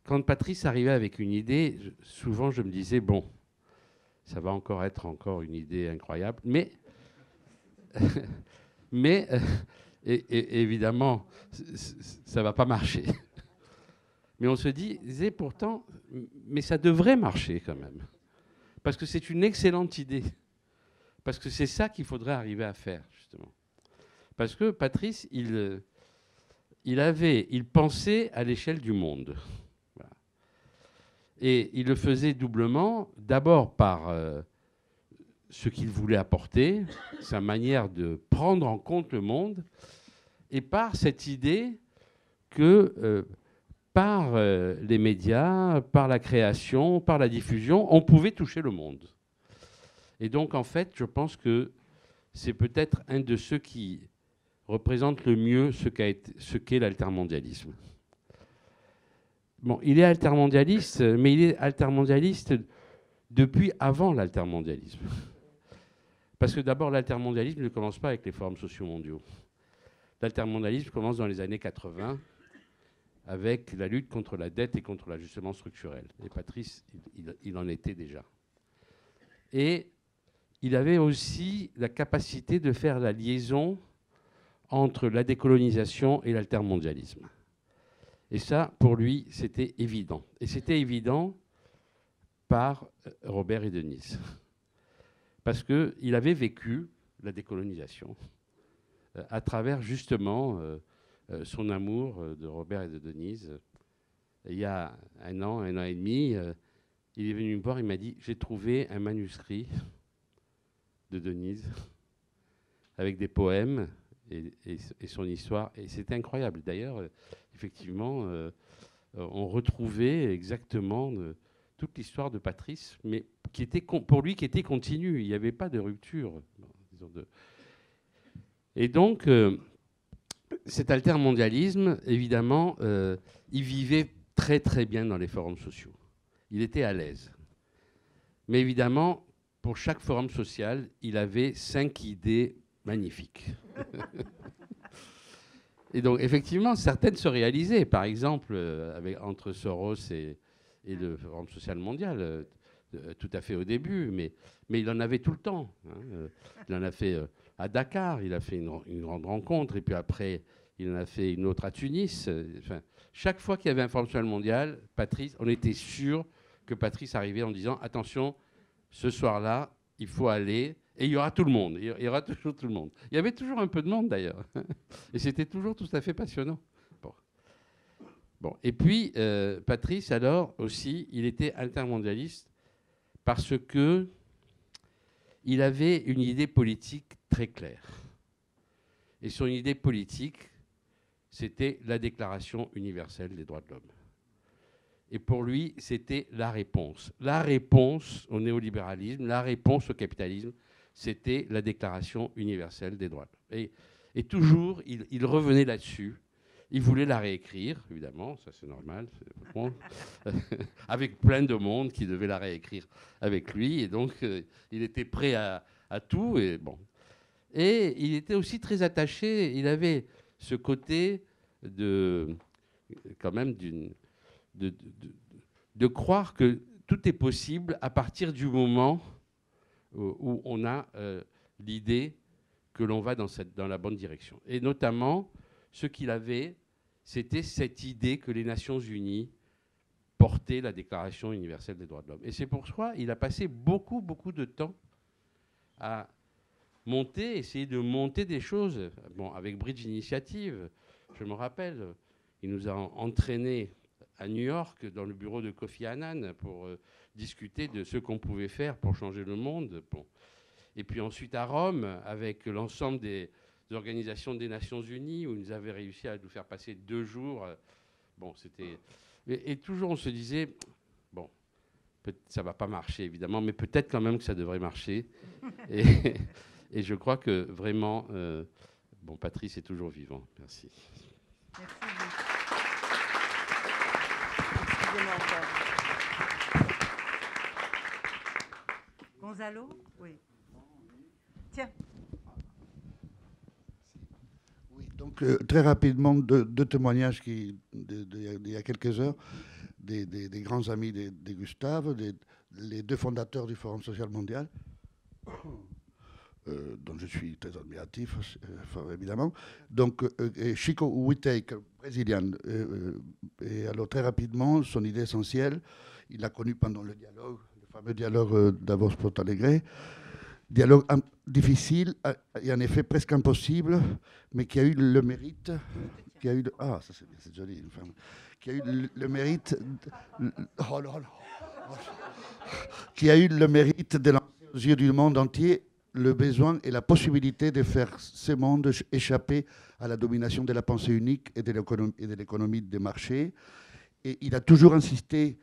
quand Patrice arrivait avec une idée, souvent je me disais, bon, ça va être encore une idée incroyable, mais et évidemment, ça ne va pas marcher. Mais on se disait pourtant, mais ça devrait marcher quand même. Parce que c'est une excellente idée. Parce que c'est ça qu'il faudrait arriver à faire, justement. Parce que Patrice, il pensait à l'échelle du monde. Voilà. Et il le faisait doublement, d'abord par ce qu'il voulait apporter, sa manière de prendre en compte le monde, et par cette idée que par les médias, par la création, par la diffusion, on pouvait toucher le monde. Et donc, en fait, je pense que c'est peut-être un de ceux qui représente le mieux ce qu'est l'altermondialisme. Bon, il est altermondialiste, mais il est altermondialiste depuis avant l'altermondialisme. Parce que d'abord, l'altermondialisme ne commence pas avec les forums sociaux mondiaux. L'altermondialisme commence dans les années 80 avec la lutte contre la dette et contre l'ajustement structurel. Et Patrice, il en était déjà. Et il avait aussi la capacité de faire la liaison entre la décolonisation et l'altermondialisme. Et ça, pour lui, c'était évident. Et c'était évident par Robert et Denise. Parce qu'il avait vécu la décolonisation à travers justement son amour de Robert et de Denise. Il y a un an et demi, il est venu me voir, il m'a dit « J'ai trouvé un manuscrit de Denise avec des poèmes et son histoire. » Et c'était incroyable. D'ailleurs, effectivement, on retrouvait exactement toute l'histoire de Patrice, mais qui était pour lui qui était continue. Il n'y avait pas de rupture. Et donc, cet altermondialisme, évidemment, il vivait très très bien dans les forums sociaux. Il était à l'aise. Mais évidemment, pour chaque forum social, il avait 5 idées magnifiques. Et donc, effectivement, certaines se réalisaient. Par exemple, entre Soros et le Forum social mondial, tout à fait au début, mais il en avait tout le temps. Hein. Il en a fait à Dakar, il a fait une grande rencontre, et puis après, il en a fait une autre à Tunis. Enfin, chaque fois qu'il y avait un Forum social mondial, Patrice, on était sûr que Patrice arrivait en disant « Attention, ce soir-là, il faut aller, et il y aura tout le monde. Il y aura toujours tout le monde. » Il y avait toujours un peu de monde, d'ailleurs. Et c'était toujours tout à fait passionnant. Bon. Et puis, Patrice, alors, aussi, il était altermondialiste parce que il avait une idée politique très claire. Et son idée politique, c'était la Déclaration universelle des droits de l'homme. Et pour lui, c'était la réponse. La réponse au néolibéralisme, la réponse au capitalisme, c'était la Déclaration universelle des droits de l'homme. Et toujours, il revenait là-dessus. Il voulait la réécrire, évidemment, ça c'est normal, bon, avec plein de monde qui devait la réécrire avec lui. Et donc, il était prêt à tout. Et, bon. Et il était aussi très attaché, il avait ce côté quand même de croire que tout est possible à partir du moment où on a l'idée que l'on va dans la bonne direction. Et notamment, ce qu'il avait, c'était cette idée que les Nations Unies portaient la Déclaration universelle des droits de l'homme. Et c'est pour ça qu'il a passé beaucoup, beaucoup de temps à essayer de monter des choses. Bon, avec Bridge Initiative, je me rappelle, il nous a entraînés à New York, dans le bureau de Kofi Annan, pour discuter de ce qu'on pouvait faire pour changer le monde. Bon. Et puis ensuite à Rome, avec l'ensemble des organisations des Nations Unies, où ils avaient réussi à nous faire passer 2 jours. Bon, c'était... Et toujours on se disait, bon, ça ne va pas marcher évidemment, mais peut-être quand même que ça devrait marcher. Et je crois que vraiment, bon, Patrice est toujours vivant. Merci. Merci. Aidez-moi encore. Gonzalo? Oui. Tiens. Oui, donc très rapidement, deux témoignages d'il y a quelques heures, des grands amis de Gustave, les deux fondateurs du Forum social mondial, dont je suis très admiratif, évidemment. Donc, Chico Huiteic, brésilien. Et alors, très rapidement, son idée essentielle, il l'a connue pendant le dialogue, le fameux dialogue Davos-Porto Alegre. Dialogue difficile et en effet presque impossible, mais qui a eu le mérite, qui a eu ah ça c'est joli une femme, qui a eu le mérite, oh là là, qui a eu le mérite de lancer aux yeux du monde entier le besoin et la possibilité de faire ce monde échapper à la domination de la pensée unique et de l'économie des marchés. Et il a toujours insisté.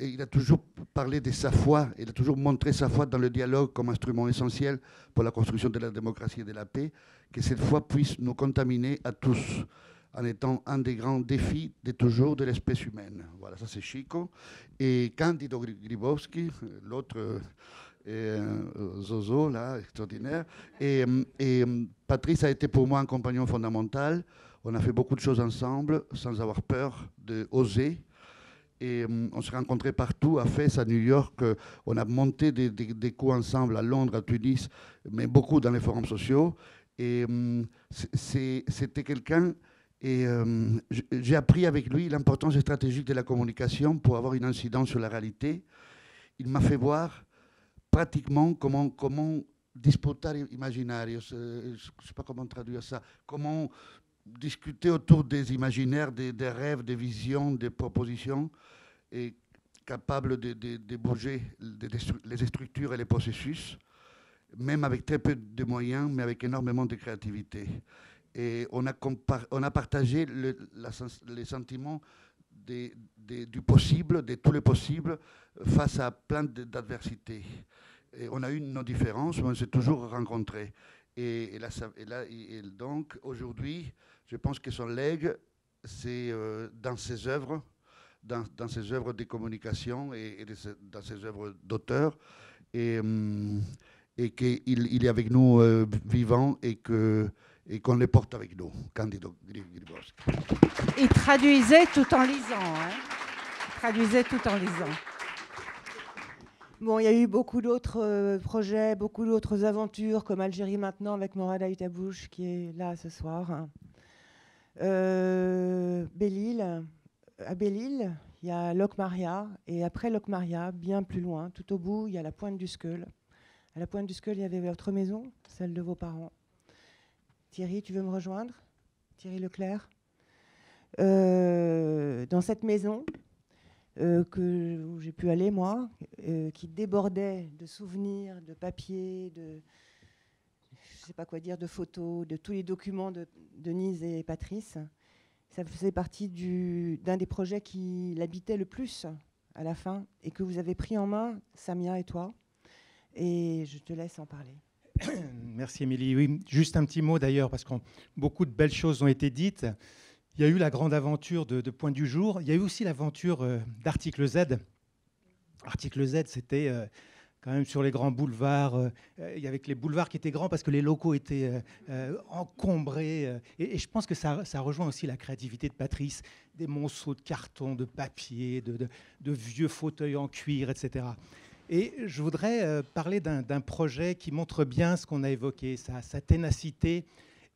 Et il a toujours parlé de sa foi, il a toujours montré sa foi dans le dialogue comme instrument essentiel pour la construction de la démocratie et de la paix, que cette foi puisse nous contaminer à tous, en étant un des grands défis de toujours de l'espèce humaine. Voilà, ça c'est Chico. Et Candido Grybowski, l'autre Zozo, là, extraordinaire. Et Patrice a été pour moi un compagnon fondamental. On a fait beaucoup de choses ensemble, sans avoir peur d'oser. Et on s'est rencontrés partout, à Fès, à New York. On a monté des coups ensemble à Londres, à Tunis, mais beaucoup dans les forums sociaux. Et c'était quelqu'un... Et j'ai appris avec lui l'importance stratégique de la communication pour avoir une incidence sur la réalité. Il m'a fait voir pratiquement comment disputar imaginarios, je ne sais pas comment traduire ça, comment discuter autour des imaginaires, des rêves, des visions, des propositions, et capable de bouger les structures et les processus, même avec très peu de moyens, mais avec énormément de créativité. Et on a partagé les sentiments du possible, de tous les possibles, face à plein d'adversités. Et on a eu nos différences, mais on s'est toujours rencontrés. Et donc, aujourd'hui, je pense que son legs, c'est dans ses œuvres, dans ses œuvres de communication et dans ses œuvres d'auteur, et qu'il est avec nous vivant et qu'on les porte avec nous, Candido Grybowski. Il traduisait tout en lisant. Hein. Il traduisait tout en lisant. Bon, il y a eu beaucoup d'autres projets, beaucoup d'autres aventures, comme Algérie maintenant, avec Morad Aïtabouche, qui est là ce soir. Belle-Île. À Belle-Île, il y a Locmaria, et après Locmaria, bien plus loin, tout au bout, il y a la Pointe du Sceul. À la Pointe du Sceul, il y avait votre maison, celle de vos parents. Thierry, tu veux me rejoindre? Thierry Leclerc. Dans cette maison où j'ai pu aller, moi, qui débordait de souvenirs, de papiers, je ne sais pas quoi dire, de photos, de tous les documents de Denise et Patrice. Ça faisait partie d'un des projets qui l'habitait le plus à la fin et que vous avez pris en main, Samia et toi. Et je te laisse en parler. Merci Émilie. Oui, juste un petit mot d'ailleurs, parce que beaucoup de belles choses ont été dites. Il y a eu la grande aventure de Point du Jour. Il y a eu aussi l'aventure d'Article Z. Article Z, c'était quand même sur les grands boulevards. Il y avait les boulevards qui étaient grands parce que les locaux étaient encombrés. Et je pense que ça rejoint aussi la créativité de Patrice. Des monceaux de carton, de papier, de vieux fauteuils en cuir, etc. Et je voudrais parler d'un projet qui montre bien ce qu'on a évoqué, sa ténacité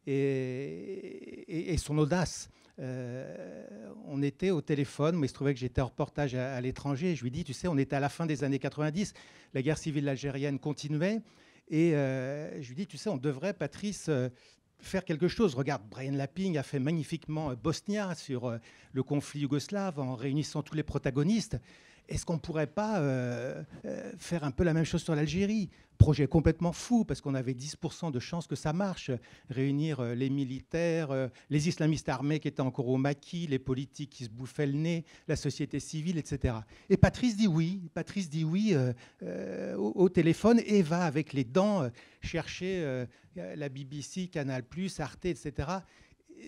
et son audace. On était au téléphone, mais il se trouvait que j'étais en reportage à l'étranger. Je lui dis, tu sais, on était à la fin des années 90, la guerre civile algérienne continuait. Et je lui dis, tu sais, on devrait, Patrice, faire quelque chose. Regarde, Brian Lapping a fait magnifiquement Bosnia sur le conflit yougoslave en réunissant tous les protagonistes. Est-ce qu'on ne pourrait pas faire un peu la même chose sur l'Algérie? Projet complètement fou, parce qu'on avait 10% de chances que ça marche. Réunir les militaires, les islamistes armés qui étaient encore au maquis, les politiques qui se bouffaient le nez, la société civile, etc. Et Patrice dit oui. Patrice dit oui au téléphone et va avec les dents chercher la BBC, Canal+, Arte, etc.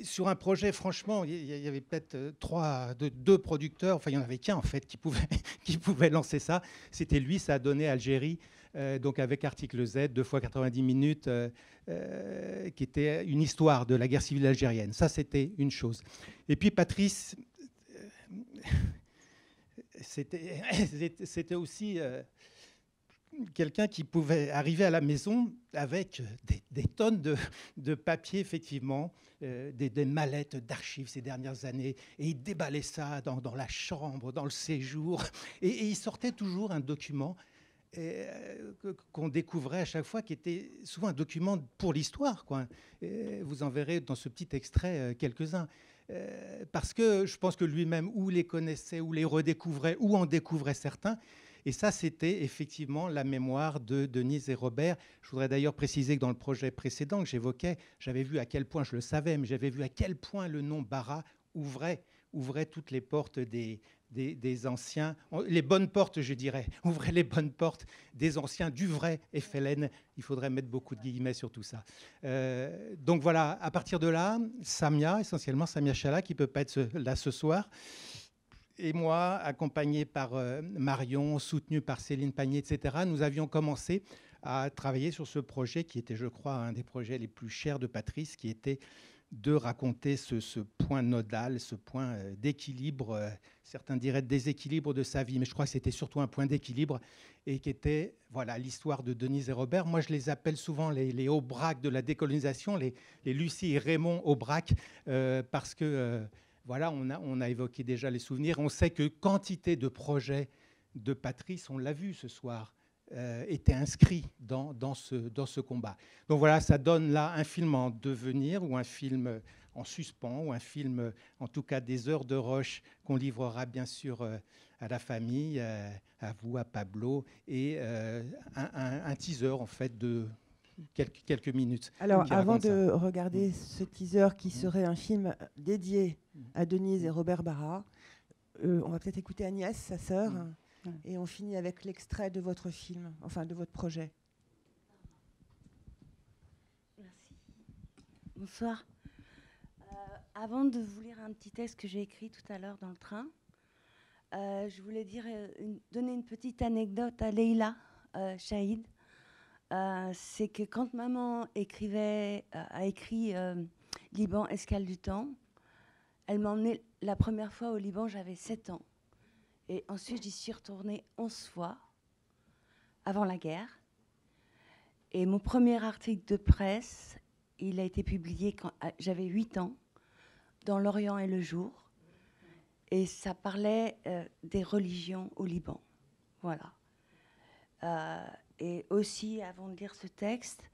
sur un projet, franchement, il y avait peut-être deux producteurs, enfin il n'y en avait qu'un en fait qui pouvait lancer ça. C'était lui, ça a donné Algérie, donc avec Article Z, 2 fois 90 minutes, qui était une histoire de la guerre civile algérienne. Ça, c'était une chose. Et puis Patrice, c'était aussi quelqu'un qui pouvait arriver à la maison avec des tonnes de papier, effectivement, des mallettes d'archives ces dernières années, et il déballait ça dans la chambre, dans le séjour, et il sortait toujours un document qu'on découvrait à chaque fois, qui était souvent un document pour l'histoire, quoi. Vous en verrez dans ce petit extrait quelques-uns. Parce que je pense que lui-même ou les connaissait, ou les redécouvrait, ou en découvrait certains. Et ça, c'était effectivement la mémoire de Denise et Robert. Je voudrais d'ailleurs préciser que dans le projet précédent que j'évoquais, j'avais vu à quel point, je le savais, mais j'avais vu à quel point le nom Bara ouvrait toutes les portes des anciens, les bonnes portes, je dirais, ouvrait les bonnes portes des anciens, du vrai FLN. Il faudrait mettre beaucoup de guillemets sur tout ça. Donc voilà, à partir de là, Samia, essentiellement Samia Chala, qui ne peut pas être là ce soir, et moi, accompagné par Marion, soutenu par Céline Pagné, etc., nous avions commencé à travailler sur ce projet qui était, je crois, un des projets les plus chers de Patrice, qui était de raconter ce point nodal, ce point d'équilibre, certains diraient de déséquilibre de sa vie, mais je crois que c'était surtout un point d'équilibre, et qui était l'histoire de Denise et Robert. Moi, je les appelle souvent les Aubrac de la décolonisation, les Lucie et Raymond Aubrac, parce que... Voilà, on a évoqué déjà les souvenirs. On sait que quantité de projets de Patrice, on l'a vu ce soir, étaient inscrits dans ce combat. Donc voilà, ça donne là un film en devenir, ou un film en suspens, ou un film, en tout cas des heures de rush, qu'on livrera bien sûr à la famille, à vous, à Pablo, et un teaser en fait de... Quelques minutes. Alors, avant de regarder ce teaser qui serait un film dédié à Denise et Robert Bara, on va peut-être écouter Agnès, sa sœur, et on finit avec l'extrait de votre film, enfin de votre projet. Merci. Bonsoir. Avant de vous lire un petit texte que j'ai écrit tout à l'heure dans le train, je voulais donner une petite anecdote à Leïla Chahid. C'est que quand maman a écrit Liban, escale du temps, elle m'a emmenée la première fois au Liban, j'avais 7 ans. Et ensuite, j'y suis retournée 11 fois, avant la guerre. Et mon premier article de presse, il a été publié quand j'avais 8 ans, dans L'Orient et le Jour. Et ça parlait des religions au Liban. Voilà. Et aussi, avant de lire ce texte,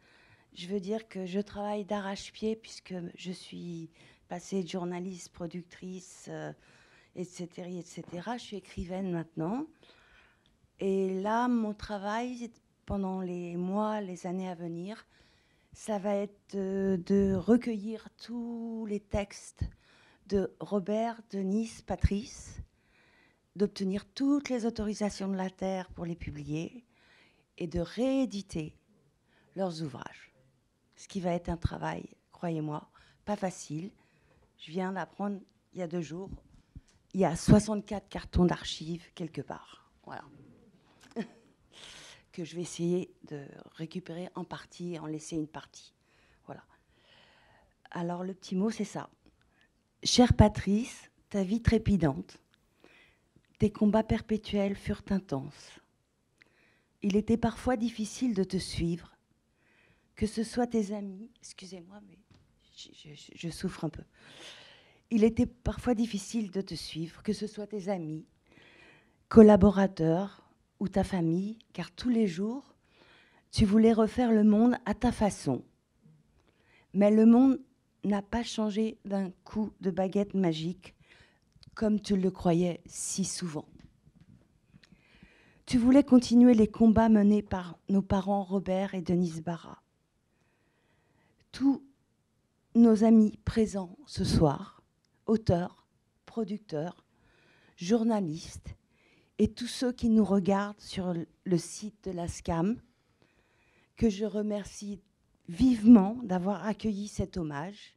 je veux dire que je travaille d'arrache-pied puisque je suis passée de journaliste, productrice, etc., etc. Je suis écrivaine maintenant. Et là, mon travail, pendant les mois, les années à venir, ça va être de recueillir tous les textes de Robert, Denise, Patrice, d'obtenir toutes les autorisations de la Terre pour les publier, et de rééditer leurs ouvrages. Ce qui va être un travail, croyez-moi, pas facile. Je viens d'apprendre il y a 2 jours, il y a 64 cartons d'archives quelque part. Voilà. Que je vais essayer de récupérer en partie et en laisser une partie. Voilà. Alors le petit mot, c'est ça. Cher Patrice, ta vie trépidante, tes combats perpétuels furent intenses. Il était parfois difficile de te suivre, que ce soit tes amis, excusez-moi, mais je souffre un peu. Il était parfois difficile de te suivre, que ce soit tes amis, collaborateurs ou ta famille, car tous les jours, tu voulais refaire le monde à ta façon. Mais le monde n'a pas changé d'un coup de baguette magique, comme tu le croyais si souvent. Tu voulais continuer les combats menés par nos parents Robert et Denise Bara. Tous nos amis présents ce soir, auteurs, producteurs, journalistes, et tous ceux qui nous regardent sur le site de la SCAM, que je remercie vivement d'avoir accueilli cet hommage,